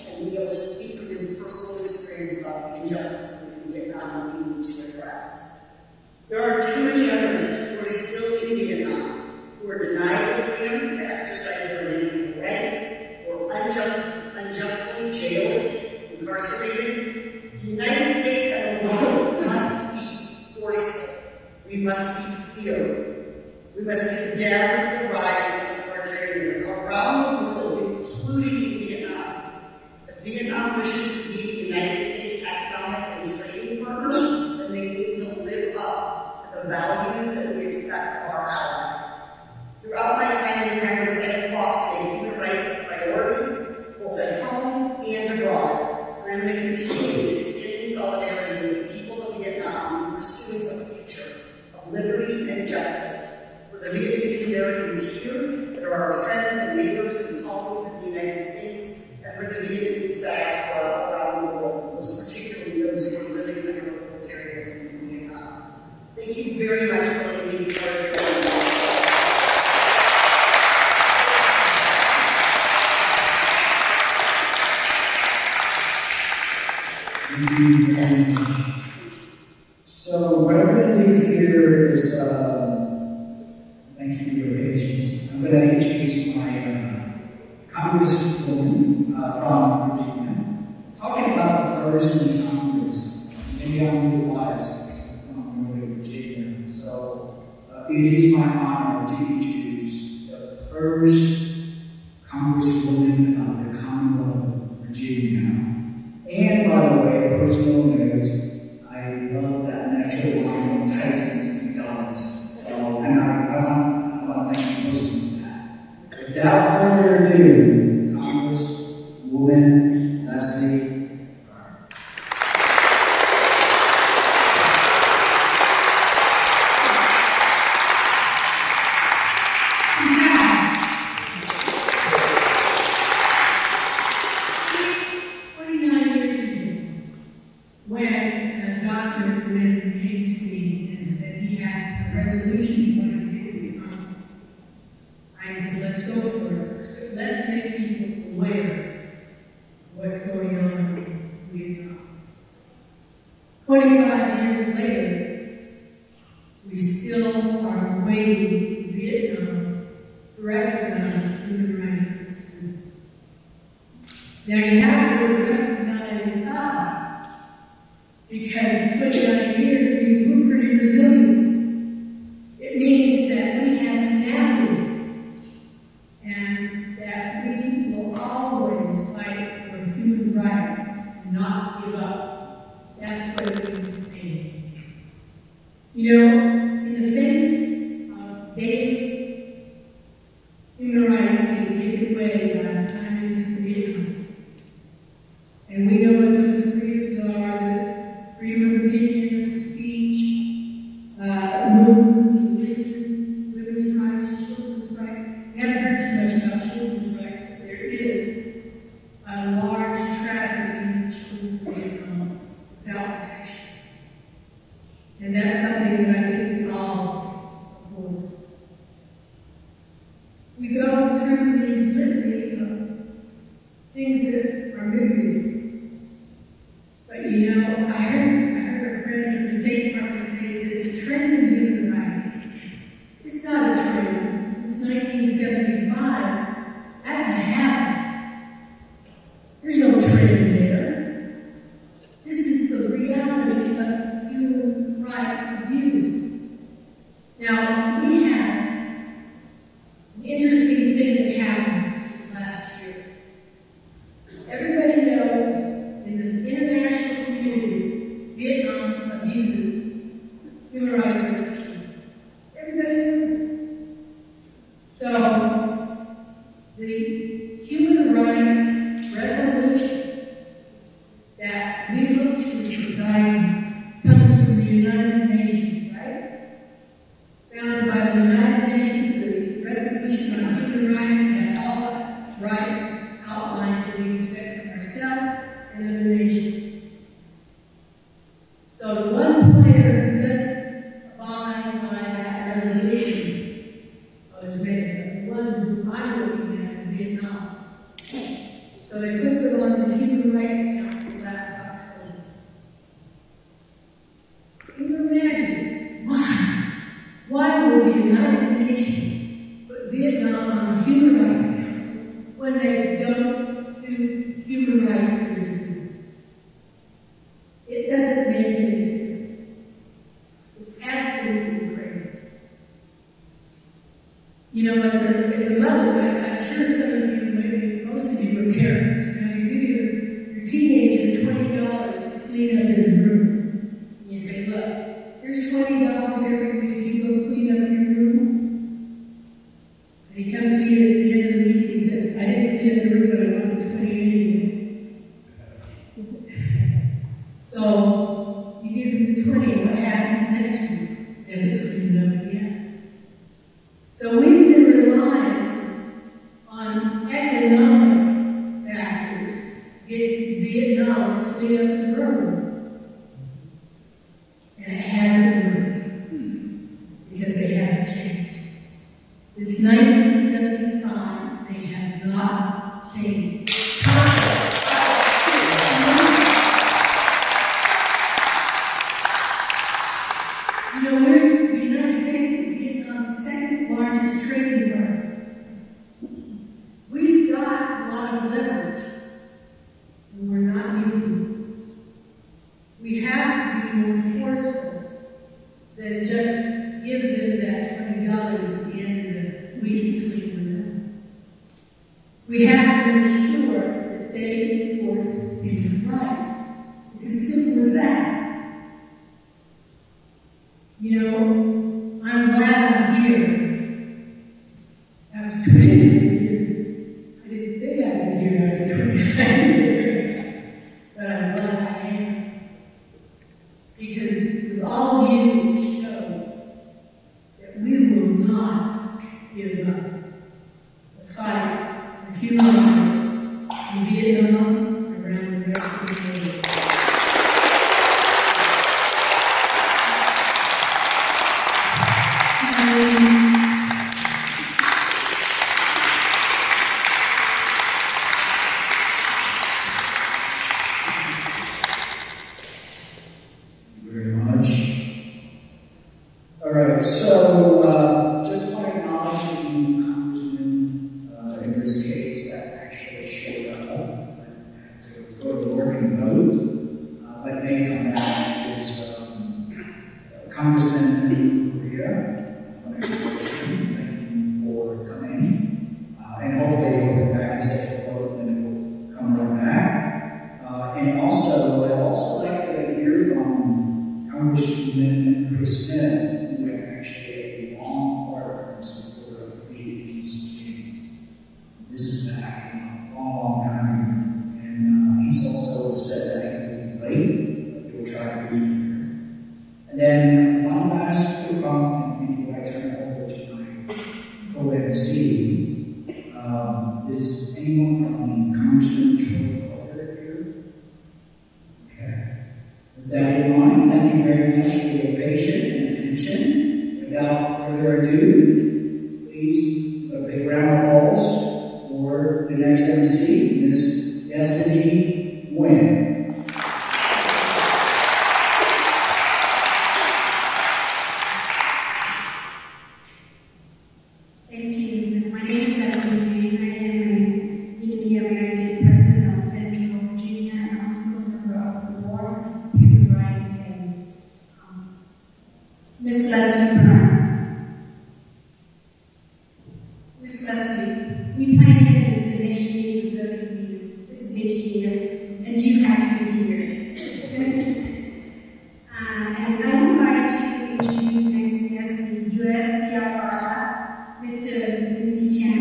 and being able to speak from his personal experience about the injustices in Vietnam that we need to address. There are too many others who are still in Vietnam, who are denied the freedom to exercise their legal rights, or unjustly jailed, incarcerated. The United States as a whole must be forceful. We must be clear. We must condemn the rise of authoritarianism around the world, including in Vietnam. If Vietnam wishes to be the United States economic and trading partner, then they need to live up to the values that we expect of our allies. Throughout my time in Congress, I have fought to make human rights a priority, both at home and abroad. And I'm going to continue to stand in solidarity with the people of Vietnam in pursuing a future of liberty and justice. For the Vietnamese Americans here, that are our friends and neighbors and colleagues in the United States, and for the Vietnamese diaspora around the world, most particularly those who are living under authoritarianism in Vietnam. Thank you very much for letting me be part of your meeting. Thank you very much. So what I'm going to do here is, thank you for your patience. I'm going to introduce my Congresswoman from Virginia, talking about the first in Congress. Maybe I'm really wise because I'm from Northern Virginia. So it is my honor to introduce the first Congresswoman of the Commonwealth of Virginia. And by the way, a personal note, I love that natural line from Tyson's McDonald's. So, and I want to thank you personally for that. Without further ado, Congresswoman Leslie. When Dr. Nguyen came to me and said he had a resolution he wanted to get to the Congress, I said, let's go for it. Let's make people aware of what's going on in Vietnam. 25 years later, we still are waiting in Vietnam to recognize human rights and citizens. Now you have to recognize us, because 29 years means we're pretty resilient. It means that we have tenacity and that we will always fight for human rights and not give up. That's what it means to me. You know, in the face of daily human rights being taken away by the communists in Vietnam, and we know what those freedoms are, freedom of opinion, of speech, movement, religion, women's rights, children's rights. We haven't heard too much about children's rights, but there is a large trafficking of children in Vietnam without protection. And that's something that I think we all avoid. We go through these litany of things that are missing. But you know, I heard a friend from the State Department say that the trend in human rights is not a trend. Since 1975, that's a habit. There's no trend there. This is the reality of human rights abuse. Now, we had an interesting thing that happened this last year. Everybody knows didn't have everybody wanted 20 anyway. So you give them 20, what happens next week? As it's cleaned up again. So we've been relying on economic factors to get Vietnam to clean up its road. And it hasn't worked because they haven't changed. Since 1975, they have not changed. You know, the United States is Vietnam's second largest trading partner. We've got a lot of leverage, and we're not using it. We have to be more forceful than just give them that $20 at the end of the week to clean them up. We have to make sure that they enforce human rights. It's as simple as that. You know, I'm glad I'm here after 29 years. I didn't think I would be here after 29 years, but I'm glad I am. Because with all of you, it shows that we will not give up the fight for human rights in Vietnam and around the rest of the world. All right, so just want to acknowledge a few congressmen in this case that actually showed up to go to work and vote, but may come back. Is Congressman from Korea. Thank you for coming, and hopefully he'll come back and say the vote, and then he'll come right back. And also, I'd also like to hear from Congressman Chris Smith. Actually, a long part in support of the Vietnamese meetings. This is back in a long time, and he's also said that he will be late, but he'll try to be here. And then one last quick comment before I turn it over to my co-MC. Is anyone from Congressman Troy Carter here? Okay. With that in mind, thank you very much for your patience and attention. Without further ado, please a big round of applause for the next MC, Miss NGAY. Thank you. My name is Destiny. I am a Newly American president of Central Virginia and also a member of the board, Human Rights, and Miss Leslie Brown. Miss Leslie, we planned the next year's abilities this year, and you have to be here. And I would like to introduce next guest, the U.S. CFR, Mr. Chen.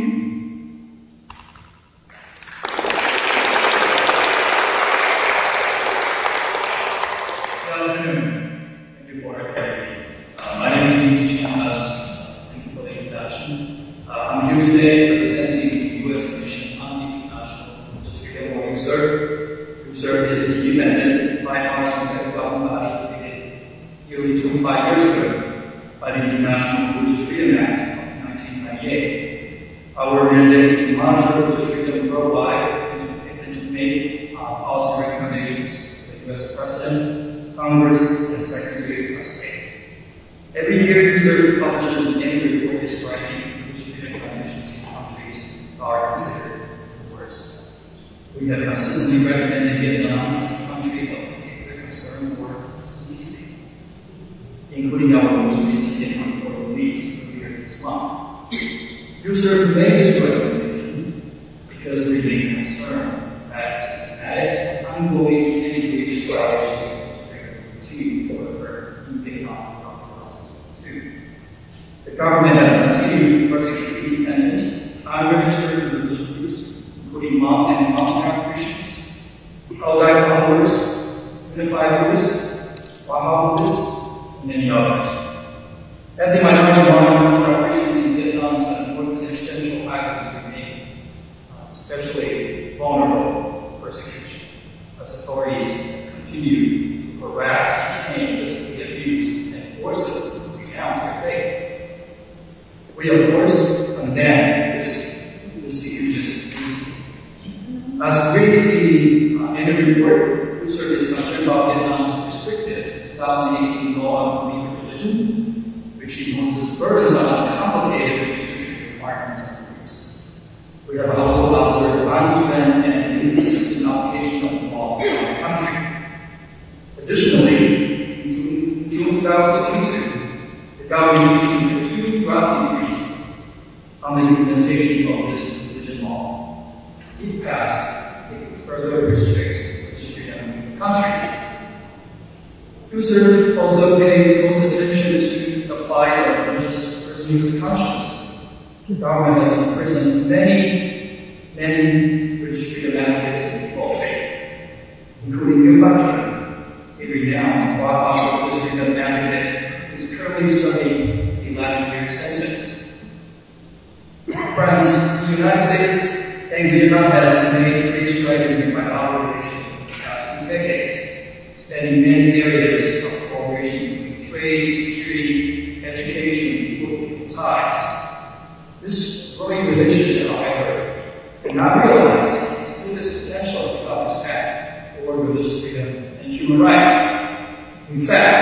Good afternoon. Thank you for having me. My name is Chen. Thank you for the introduction. I'm here today representing the U.S. Commission on International Freedom of USERV. USERV is the independent bipartisan government body created nearly 25 years ago by the International Religious Freedom Act of 1998. Our mandate is to monitor religious freedom worldwide and to make policy recommendations to the U.S. President, Congress, and Secretary of State. Every year, USERV publishes an annual report describing religious freedom conditions in countries that are considered the worst. We have consistently recommended Vietnam as a country of particular concern for CDC, including our most recent report released earlier this month. USERV made this recommendation because we remain concerned that systematic, ongoing, and egregious violations of freedom continue to occur in Vietnam throughout 2022. The government has continued to persecute independent, unregistered religious groups, including monk and monastery Christians, Kaldai followers, Unified Buddhists, Baha'i Buddhists, and many others. Ethnic minority monastery Christians in Vietnam is an important and essential factor to remain especially vulnerable to persecution, as authorities continue to harass, detain, physically abuse, and force them to renounce their faith. We, of course, condemn this egregious abuses. As reads the end report, research is concerned about Vietnam's restrictive 2018 law on belief and religion, which imposes burdens on complicated registration requirements and groups. We have also observed uneven and inconsistent application of the law throughout the country. Additionally, in June 2022, the government issued a 2 draft decrees on the implementation of this religion law. If passed, it would further restrict religious freedom in the country. Users also pays close attention to the plight of religious persons' conscience. The government has imprisoned many religious freedom advocates and people of faith, including Nguyễn, a renowned Baha'i religious freedom advocate who is currently serving a 11-year sentence. Friends, the United States and Vietnam has made great strides in bilateral relations in the past 2 decades, spanning many areas of cooperation between trade, security, education, and political ties. This growing relationship, however, did not realize its fullest potential without respect for religious freedom and human rights. In fact,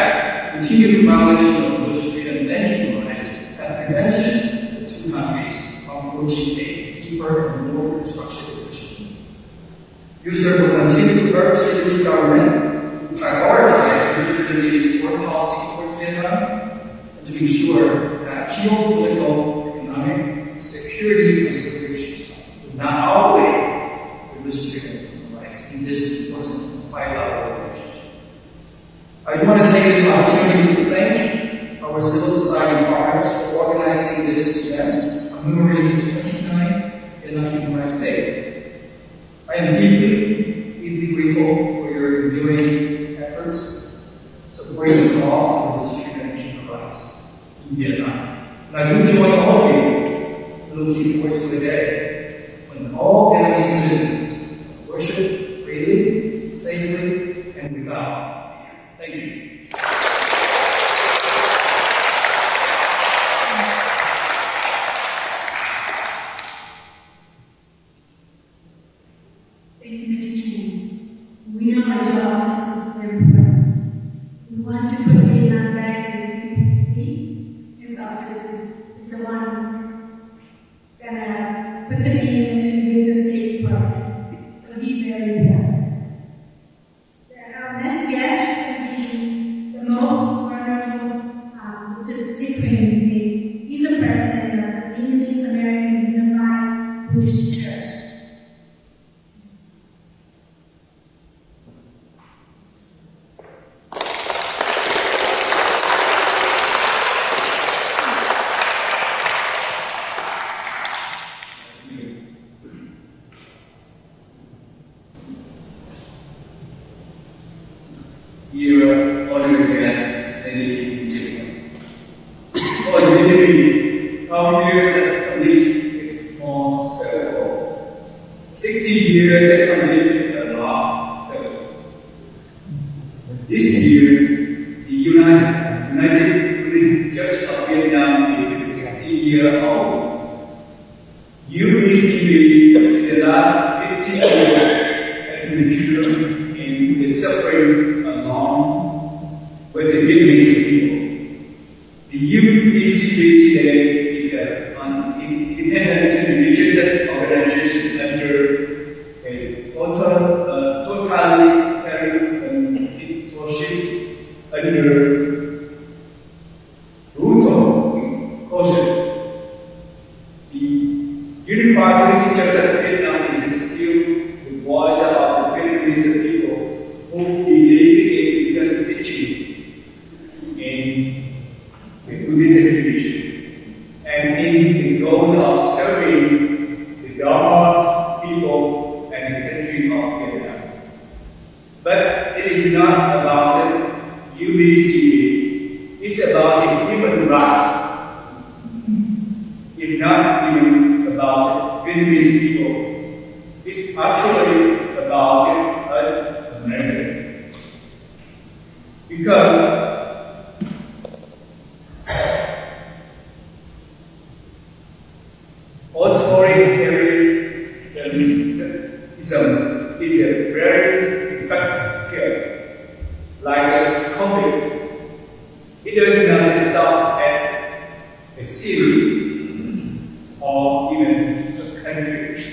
continued violation of religious freedom and human rights has prevented the 2 countries from forging a deeper and more constructive relationship. Users will continue to urge the U.S. government to prioritize religious freedom in its foreign policy towards Vietnam and to ensure that geopolitical, economic, security considerations do not outweigh religious freedom and human rights in this important bilateral relationship. I do want to take this opportunity to thank our civil society partners for organizing this event commemorating the 29th Vietnam Human Rights Day. I am deeply grateful for your enduring efforts supporting the cause of religious freedom and human rights in Vietnam. And I do join all of you looking forward to the day when all Vietnamese citizens worship freely, safely, and without fear. Thank you. Thank you, Mr. Chen. We know as well this is very important. We want to put Vietnam back in the CPC. This office is the one gonna put the name in the state program. So be very important. Our next guest will be the most vulnerable to take community. He's the president of the Vietnamese American Unified Buddhist Church. Dear honored guests, ladies and gentlemen, for Vietnamese, our years have completed a small circle. 60 years have completed a large circle. This year, the United Buddhist Church of Vietnam is 60-year-old. UBCV, the last 50 years, has been in the suffering with the Vietnamese people. The UBCV today is an independent registered organization under a totalitarian dictatorship under brutal caution. The Unified Buddhist Church of Vietnam is still the voice of the Vietnamese people who believe in Buddhist teaching in Buddhist education and in the goal of serving the Dharma people is not about UBC. It's about human rights. It's not even about Vietnamese people. It's actually about us Americans. Because authoritarianism is a very effective case. Like COVID, it does not stop at a city or even a country.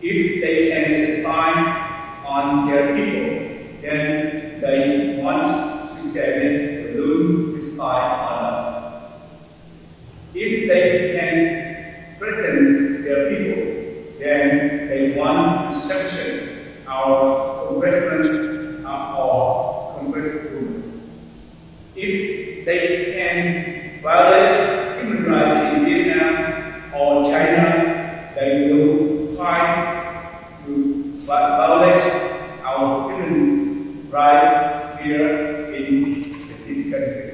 If they can spy on their people, then they want to send a balloon to spy on us. If they can threaten their people, then they want to sanction our congressmen or congresswomen. If they can violate human rights in Vietnam or China, they will try to violate our human rights here in this country.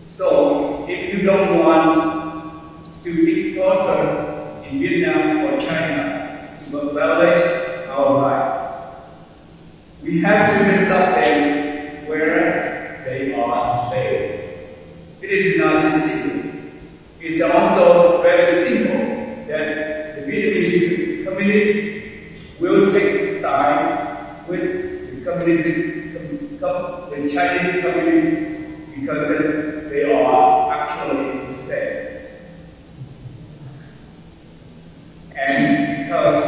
So, if you don't want to be tortured in Vietnam or China to violate our rights, we have to stop them where they are based. It is not serious. It's also very simple that the Vietnamese communists will take the side with the Chinese communists because they are actually the same. And because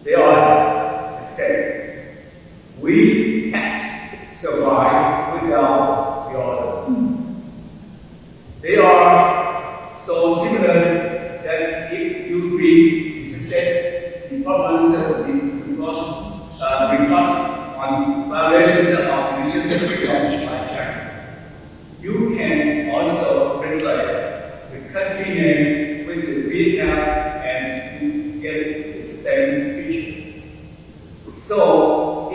they are the same, we can't survive without the other. They are so similar that if you read the State Department's report on violations of religious freedom by China, you can also replace the country name with the Vietnam and you get the same picture. So,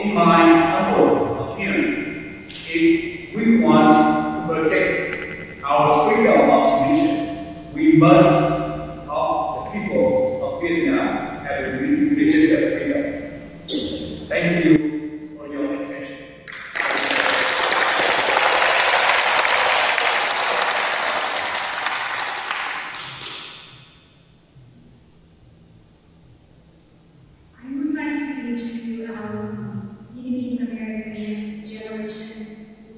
in my humble opinion, if we want to protect our freedom of religion, we must help the people of Vietnam have religious freedom. Thank you for your attention. I would like to introduce our Vietnamese American generation,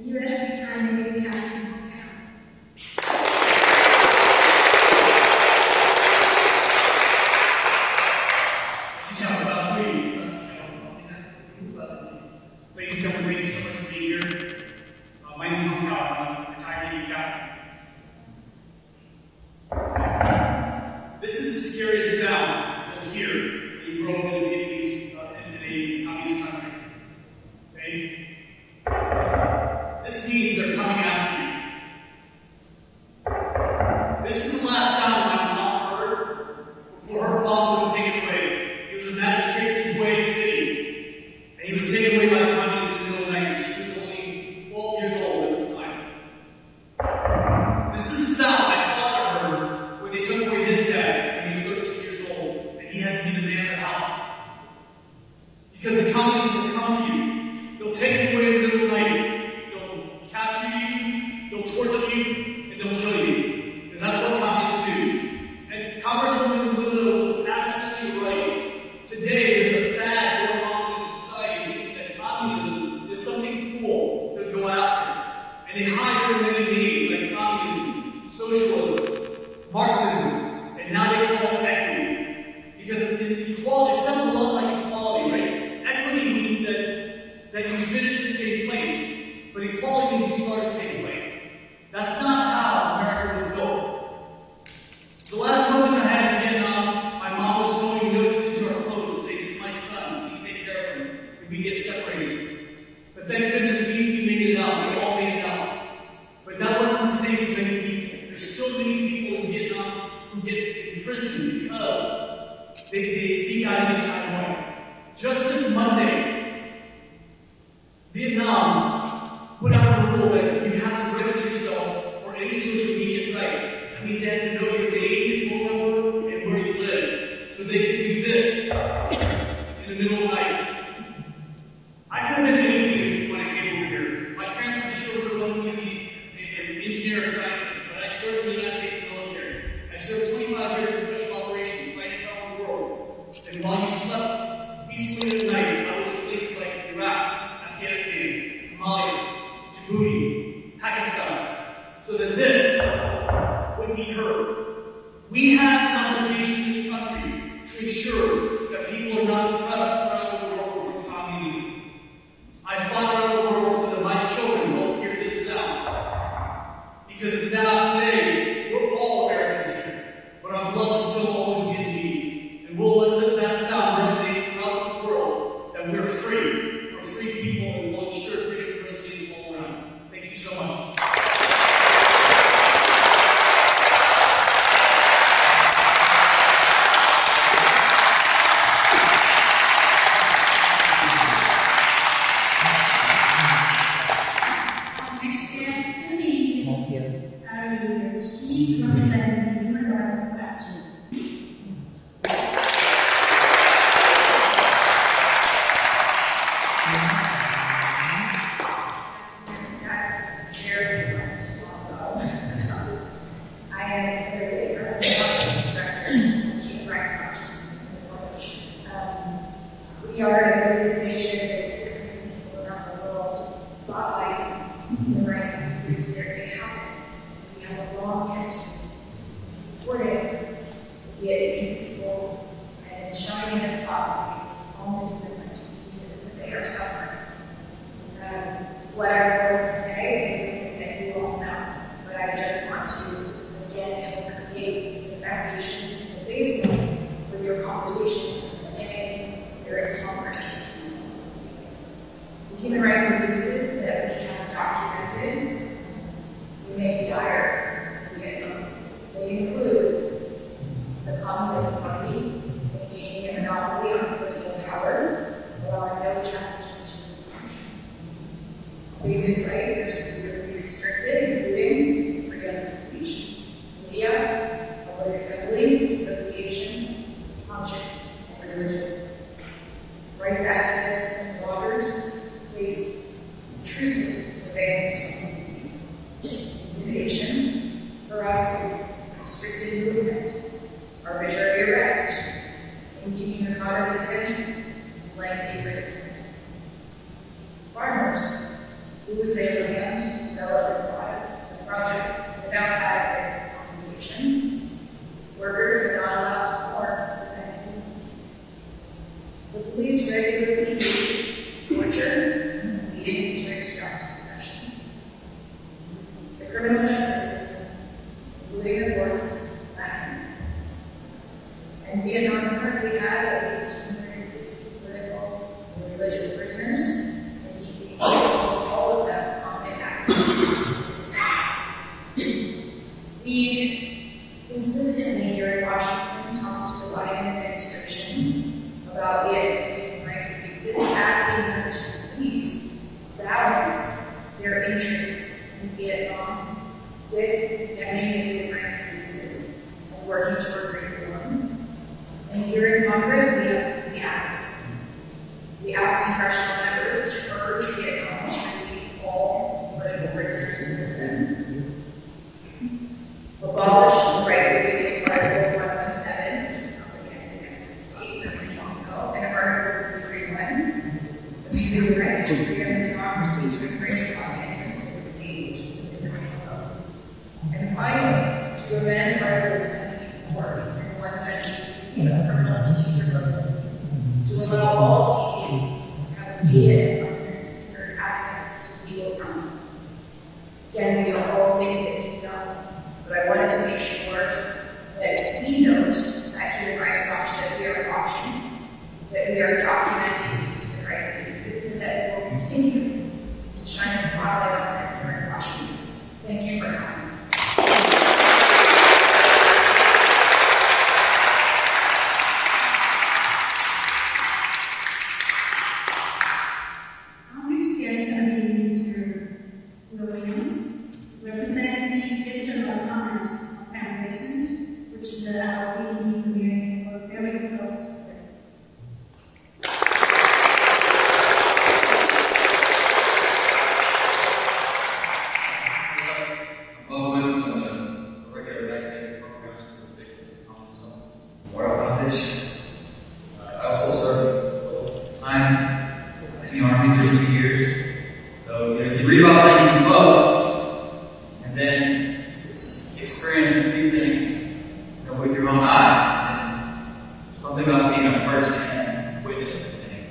U.S. retired Captain Town. Ladies and gentlemen, thank you so much for being here. My name is Phúc. I'm a retired captain. This is the scariest sound you'll hear when you grow up in a communist country. Okay? This means they're coming after you. This is the last sound my mom heard before her father was taken away. He was a magistrate in Hue City, and he was taken away by the communists in the middle of the night. She was only 12 years old at the time. This is the sound my father heard when they took away his dad when he was 13 years old, and he had to be the man of the house. Because the communists will come to you. They'll take you away in the middle of the night. They'll capture you, they'll torture you, and they'll kill you. Because that's what communists do. And Congresswoman Little is absolutely right. Today, there's a fad going on in this society thinking that communism is something cool to go after. And they hide it in many names like communism, socialism, Marxism, and now they call it equity. Because equality, it sounds a lot like equality, right? Equity means that you finish in the same place, but equality means you start in the same place. That's not how America was built. The last moments I had in Vietnam, my mom was sewing notes into our clothes to say, "This is my son, please take care of him," if we get separated. But thank goodness we made it out, we all made it out. But that wasn't the same for many people. There's still many people in Vietnam who get imprisoned because they speak out against Hanoi. Just this Monday, the middle of the night. I could have been anything when I came over here. My parents, I'm sure, would have wanted me to be an engineer or scientist, but I served in the United States military. I served 25 years in special operations, fighting around the world. And while you slept peacefully at night, I was in places like Iraq, Afghanistan, Somalia, Djibouti, Pakistan, so that this would be heard. We have an obligation in this country to ensure that people are not oppressed around the world from communism. I fought around the world so that my children won't hear this sound. Because it's now today, we're all Americans here, but our blood is still always Vietnamese. And we'll let that sound resonate throughout this world that we're free. We're free people, and we'll ensure freedom resonates all around. Thank you so much. She's representing the human rights of action. That's very important to follow. I am a survey for the Washington Director of Human Rights Watch. We are an organization that assists people around the world spotlighting human rights abuses where they happen. We have a long history of supporting the Vietnamese people and shining a spotlight on the human rights abuses that they are suffering. What I'm going to say is something that you all know, but I just want to, again, help create the foundation and the baseline for your conversation today here in Congress. The human rights abuses that we have documented remain dire in Vietnam. They include the Communist Party maintaining a monopoly on political power, allowing no challenges to the function. Basic rights are severely restricted, including freedom of speech, media, public assembly, association, conscience, and religion. Rights activists and bloggers face intrusive surveillance from police, intimidation, harassment, restricted movement, arbitrary arrest, incommunicado detention, and lengthy prison sentences. Farmers lose their land to develop products and projects without adequate compensation. Workers are not allowed to form independent unions. The police regularly use torture and beatings to extract confessions. The criminal justice system, including the courts, lacking evidence. And Vietnam currently has at least 260 political and religious prisoners and detainees, almost all of them prominent activists discuss. We consistently here in Washington talk to the Biden administration about Vietnamese human rights abuses, asking them to please balance their interests in Vietnam with condemning the human rights abuses and working toward reform. And here in Congress, we ask congressional members to urge Vietnam to release all political prisoners and dissidents, abolish the right to basic Article 117, which is propaganda against the state, President Trump, and Article 331, abusing the rights to freedom and democracy to infringe upon the interest of the state, which is the President. And finally, to amend Article 74 and 173 of the criminal procedure code to allow all detainees to have immediate and unhindered access to legal counsel. Again, these are all things that you know, but I wanted to make sure that we note at Human Rights Watch that we are watching, that we are documenting these human rights abuses, and that we will continue to shine a spotlight on them here in Washington. Thank you for having us. Our next guest is Mr. Williams, representing the Victim of Comment Foundation, which is our Vietnamese American, very close friend. something about being a first-hand witness to things.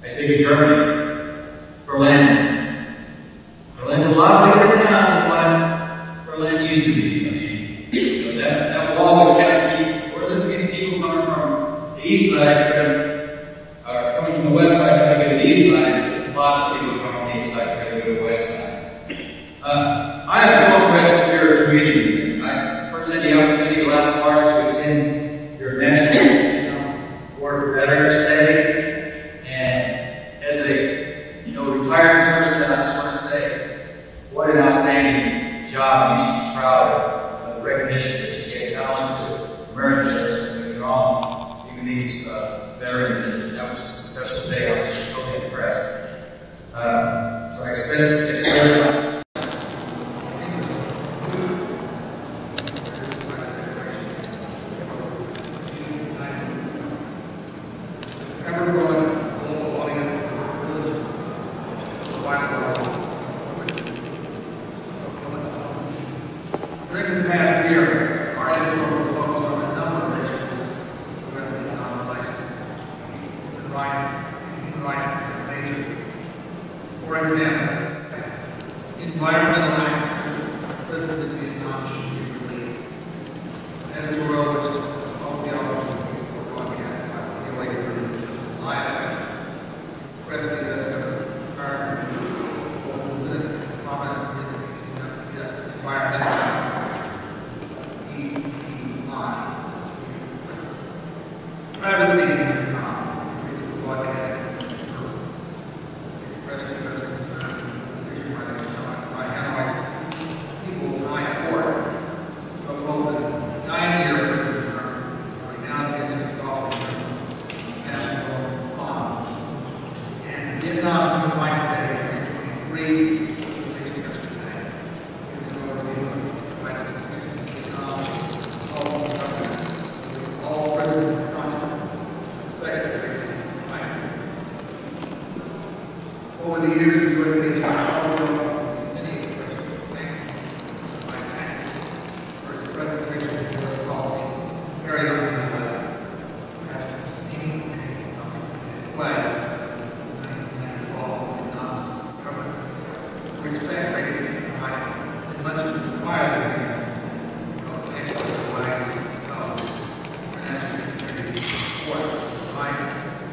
I speak of Germany, Berlin. Berlin's a lot bigger now than what Berlin used to be. I mean, that wall was kept. Where's it people coming from the east side, coming from the west side, trying to go to the east side? Lots of people coming from the east side trying to go to the west side. I am so impressed with your community. I first had the opportunity last March to attend your National Board of Veterans Day, and as a retired serviceman, I just want to say, what an outstanding job! You should be proud of the recognition that you gave not only to American servicemen, but your own, even these veterans. And that was just a special day. I was just totally impressed. So I express During the past year, our editorial focused on a number of issues addressing non-election human rights nature. For example, environmental activists prisoners in Vietnam should be released. Editorial which sociology broadcast by VOA live expressed the environmental travesty is the broadcast expressed by Hanoi People's High Court, so-called 9-year prison term, are now getting involved in national law. And Vietnam Human Rights Day 2023. Over the years, the USA has also many expressions of thanks by THÆNH for its presentation of U.S. policy carried on in the U.S. as meaningful flag government. Respect basic rights as much as required as the national flag of international security support rights,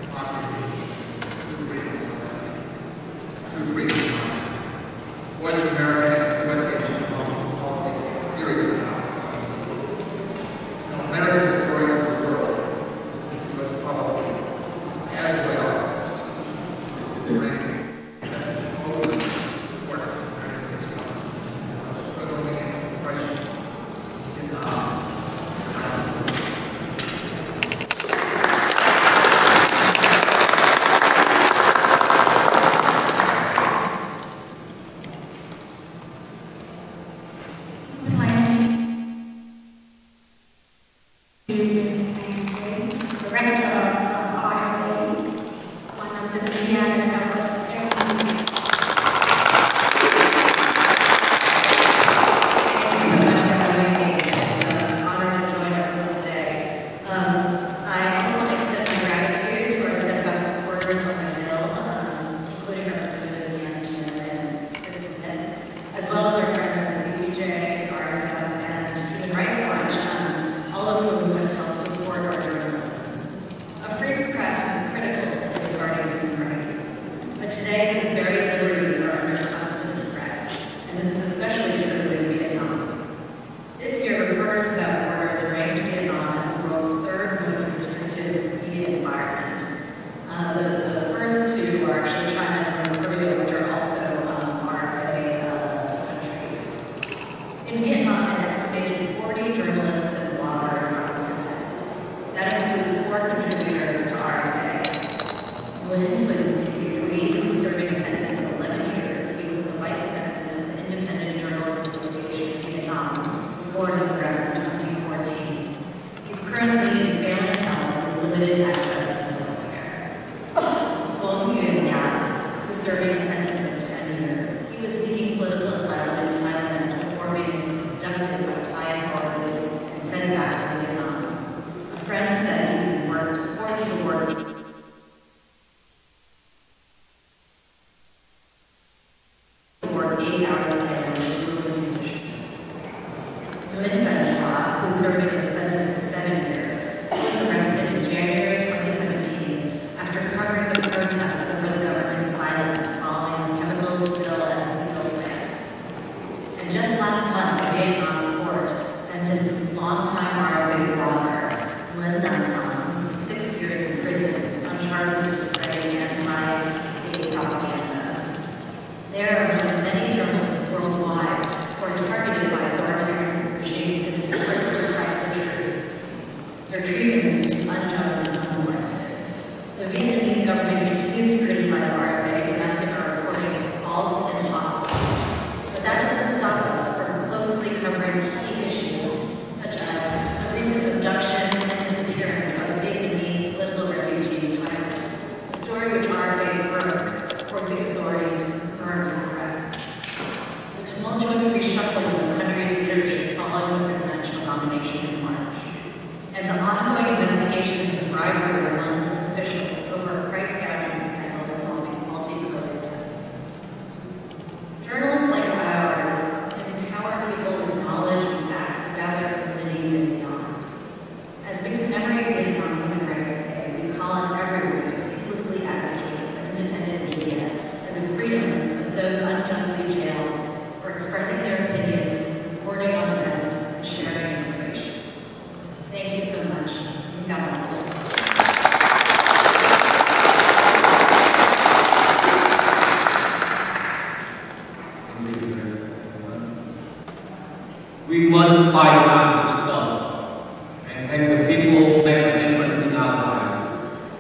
democracy, Voice of America and USA policy seriously about this question. Now, America's story to the world is U.S. policy as well.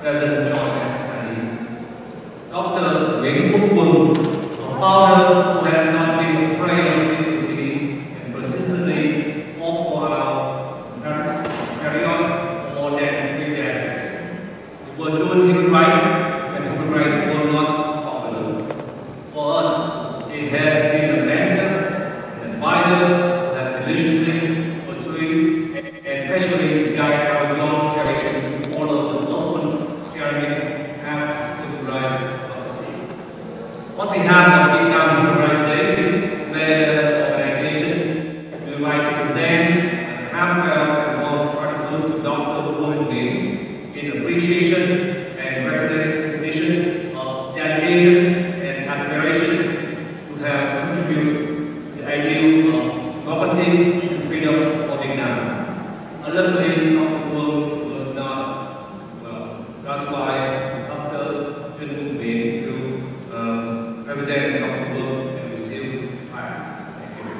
President John F. Kennedy, Dr. Nguyễn, a founder who has not been afraid of difficulty and persistently fought for our period more than 3 decades. He was doing human rights when human rights were not popular. For us, it has been a mentor, an advisor, that diligently pursuing and passionately guide our young generation to follow the open, caring, and human rights policy. On behalf of Vietnam Human Rights Day, the organization would like to present a heartfelt and warm gratitude to Dr. Nguyen in appreciation and recognition of dedication and aspiration to have contributed the ideal of democracy and freedom for Vietnam. Luckily, Dr. Nguyen was not well. That's why Dr. Nguyen will represent Dr. Nguyen and we still fight. Thank you.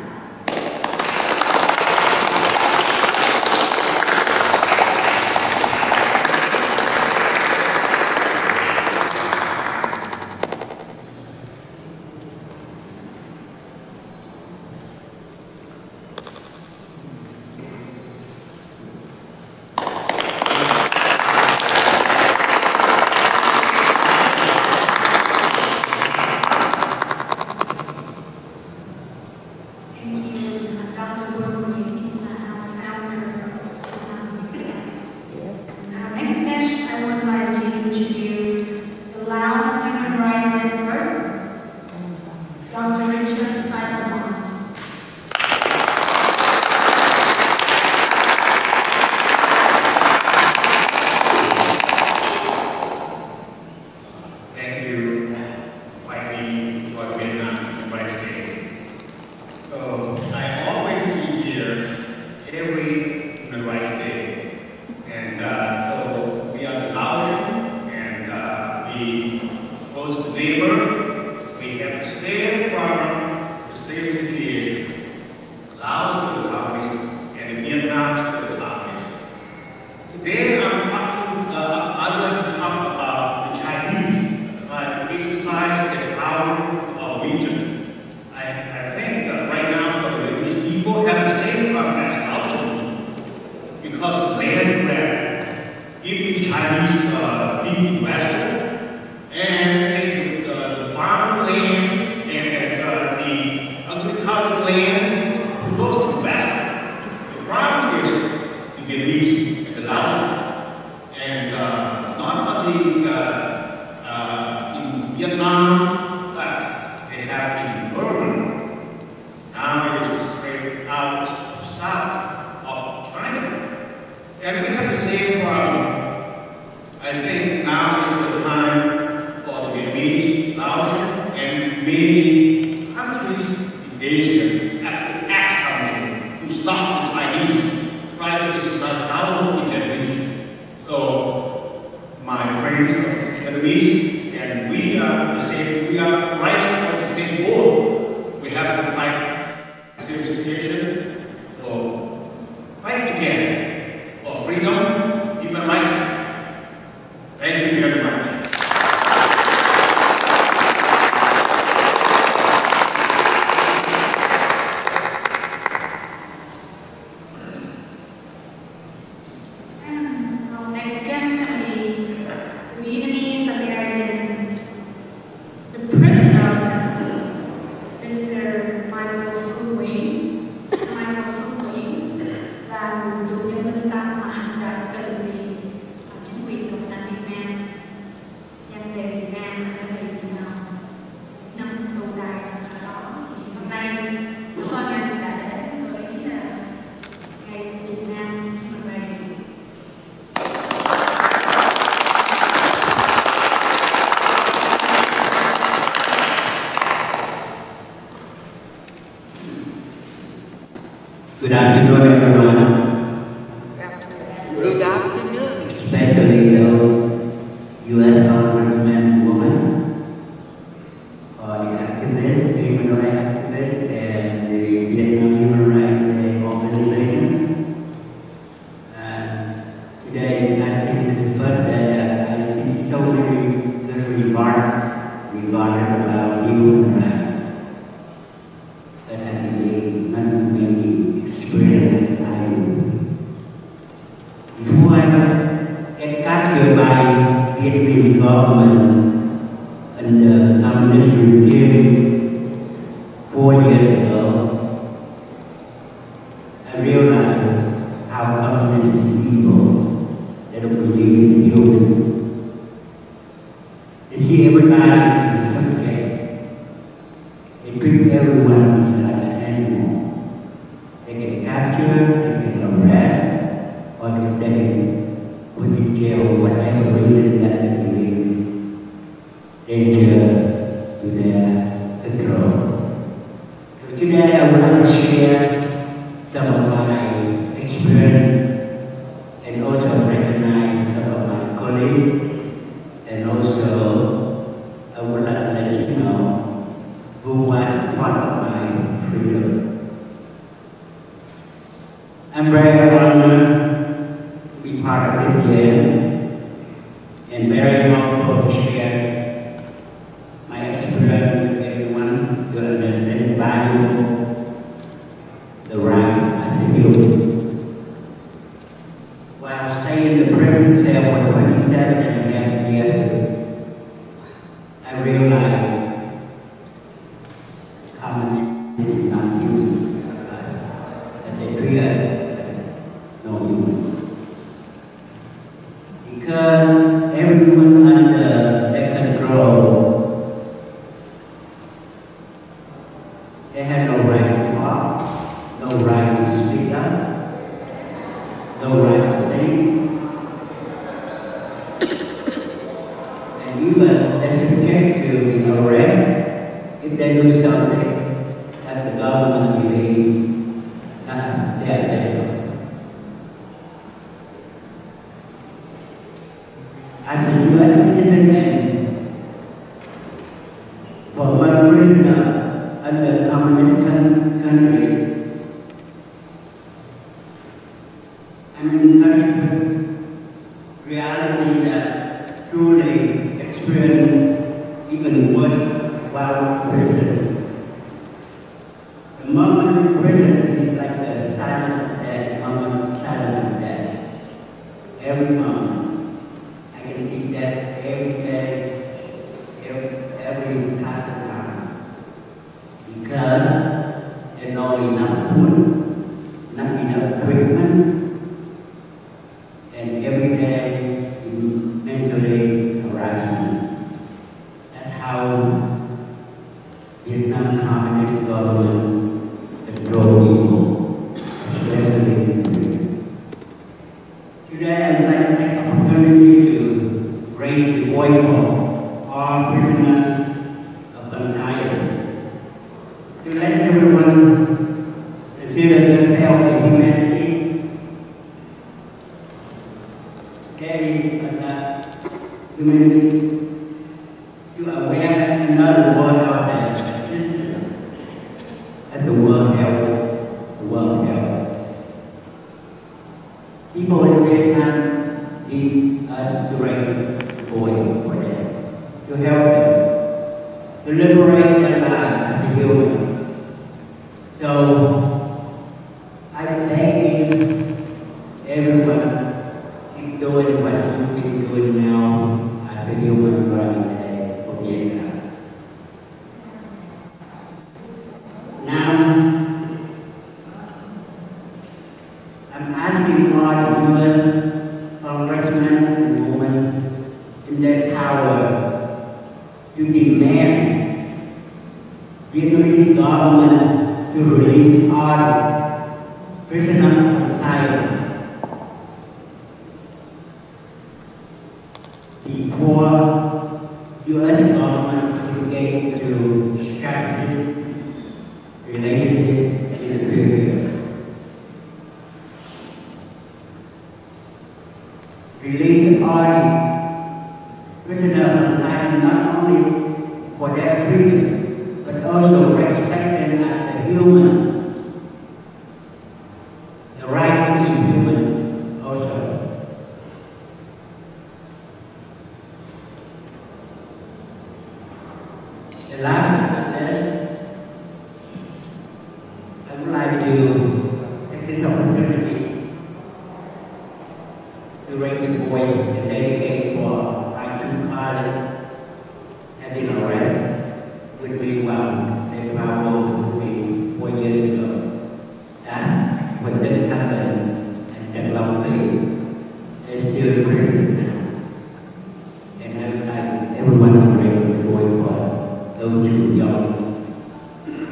Good afternoon, everyone. Good afternoon. Especially those U.S. congressmen and women, the activists, the human rights activists, and the Vietnam Human Rights Day organization. And today, I think this is the first day that I see Vietnamese government under communist regime 4 years ago, I realized how communist people, they don't believe in human. They see everybody as subject. They treat everyone as like an animal. They can capture, they can arrest, or they can put in jail for whatever reason that they believe danger to their control. So today I would like to share some of my experience and also recognize some of my colleagues, and also I would like to let you know who was part of my freedom. I'm very honored to be part of this game and very humble to share my experience with everyone to understand the value, the right as a human. While staying in the prison cell for 27.5 years, I realized communism is not human because that they treat us as no human. Because everyone under their control, they have no right to talk, no right to speak up, no right to think, and even they're subject to be arrested if they do something that the government believes that they are best. As a U.S. citizen and former prisoner under communist country, I'm in touch with reality that truly experienced even worse while in prison. The moment in prison is like a silent death, moment of silent death. Every moment. I can see that every day, every passing time. Because there's not enough food, not enough treatment, and every day mentally harassment. That's how Vietnam Communist government control people, especially in prison. Today I would like to take the opportunity to raise the voice of all prisoners of Banzai, to let everyone consider themselves a humanity. There is another humanity. You are aware that another world out there exists, at the World Health. People in Vietnam need us to raise a voice for them, to help them, to liberate their lives as a human. So, I beg everyone, keep doing what you've been doing now as a human right day for Vietnam. Now, I'm asking all the U.S. congressmen and women in their power to demand Vietnamese government to release all prisoners of society before U.S. government will get into strategic relationship in the future. Release all prisoners of society not only for their freedom, but also respect them as a human. The right to be human also. The last but last, I would like to take this opportunity to raise a voice and dedicate for those two young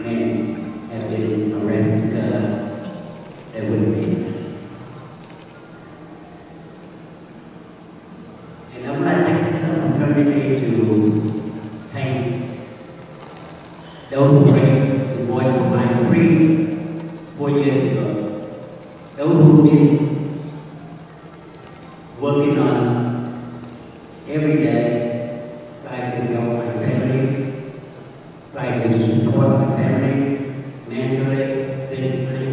men have been arrested because they wouldn't be. And I would like to take this opportunity to thank those who raised the voice of my freedom 4 years ago. Those who've been working on every day, trying to help my family, trying to support my family, mentally, physically,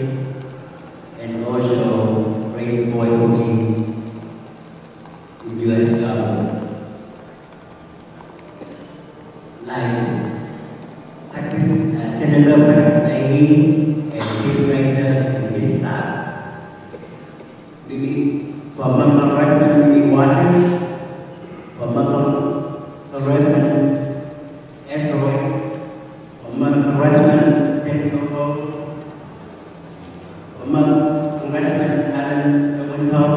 and also raise the voice for me in the U.S. government. Like Senator Leahy and Tim Fraser and his staff, maybe former Congressman Lee Waters, former Congressman Esroy, former Congressman Ted Coco, former Congressman Alan Wintour,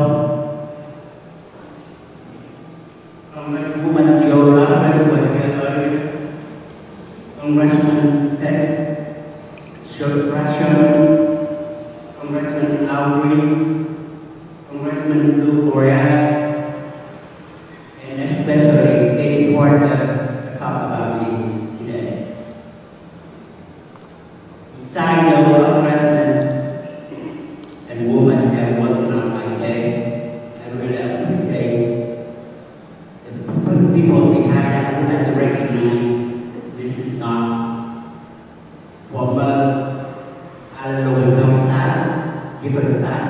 Congresswoman Joe Lambert, who was here earlier, Congressman Ted Russian, Congressman Al Green, Congressman Lou Correa, and especially Katie Porter to talk about me today. Besides the Congressman and women have worked on my case, I really appreciate the people behind that who have to recognize this is not former Allow staff, giver staff,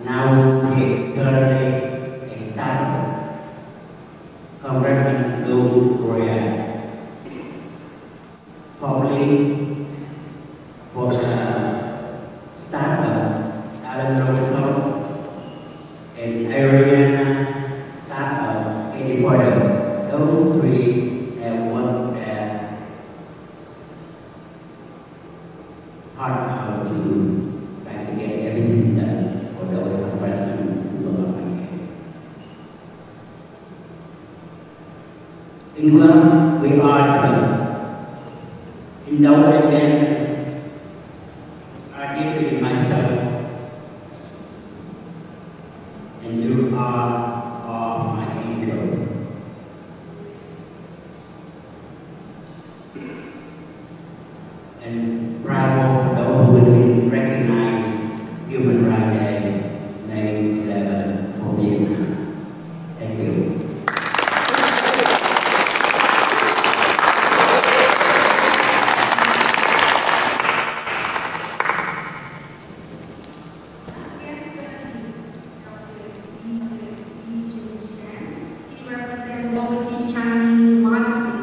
now currently a staff, Congressman Lou Correa, formerly for the staff of Allow and Ariana staff of Katie Porter. Those three have worked their heart out to try to get everything done for those Congressmen who were on my case. In Guam, we are trust. In those advances, I deeply in myself, and you are all my angels. And bravo for those who will be recognized Human Rights Day, May 11 for Vietnam. Thank you. He represents overseas Chinese democracy.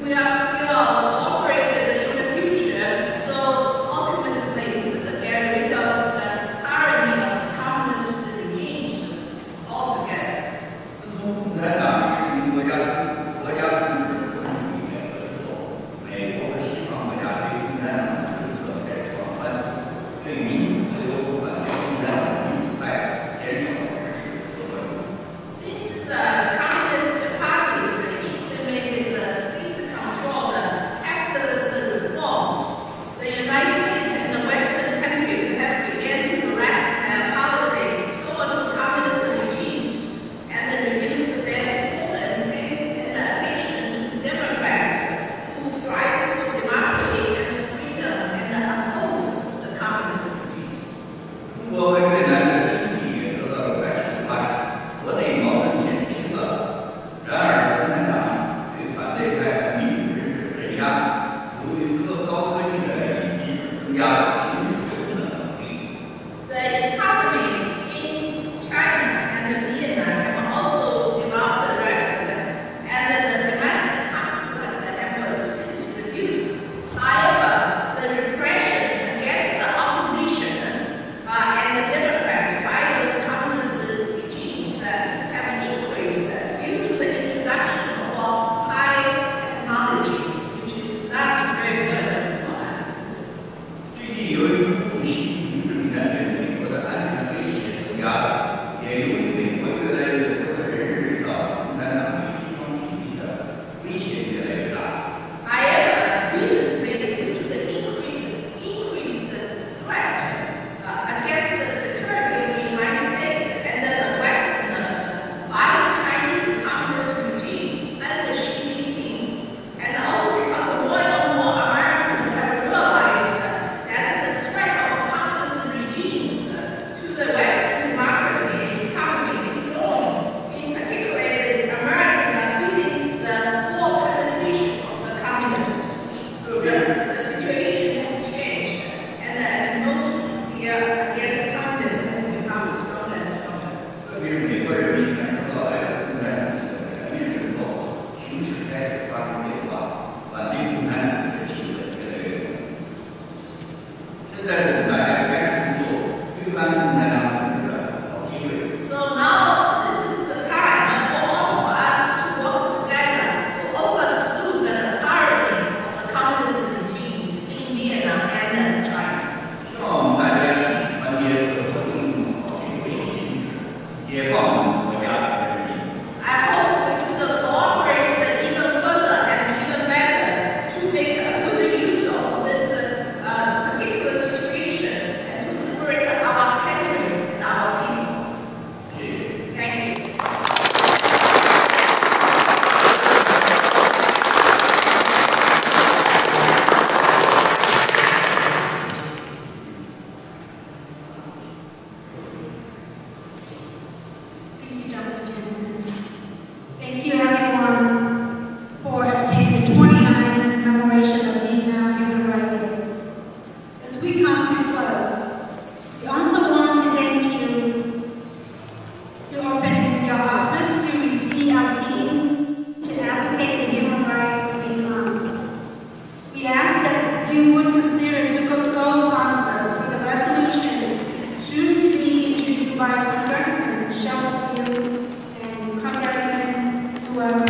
We are still operated in the future.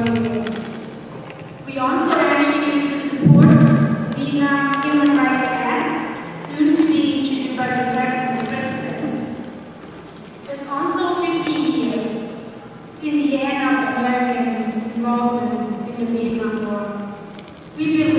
World. We also actually to support Vietnam Human Rights Act, soon to be introduced by the President. There's also 50 years since the end of American involvement in the Vietnam War. We believe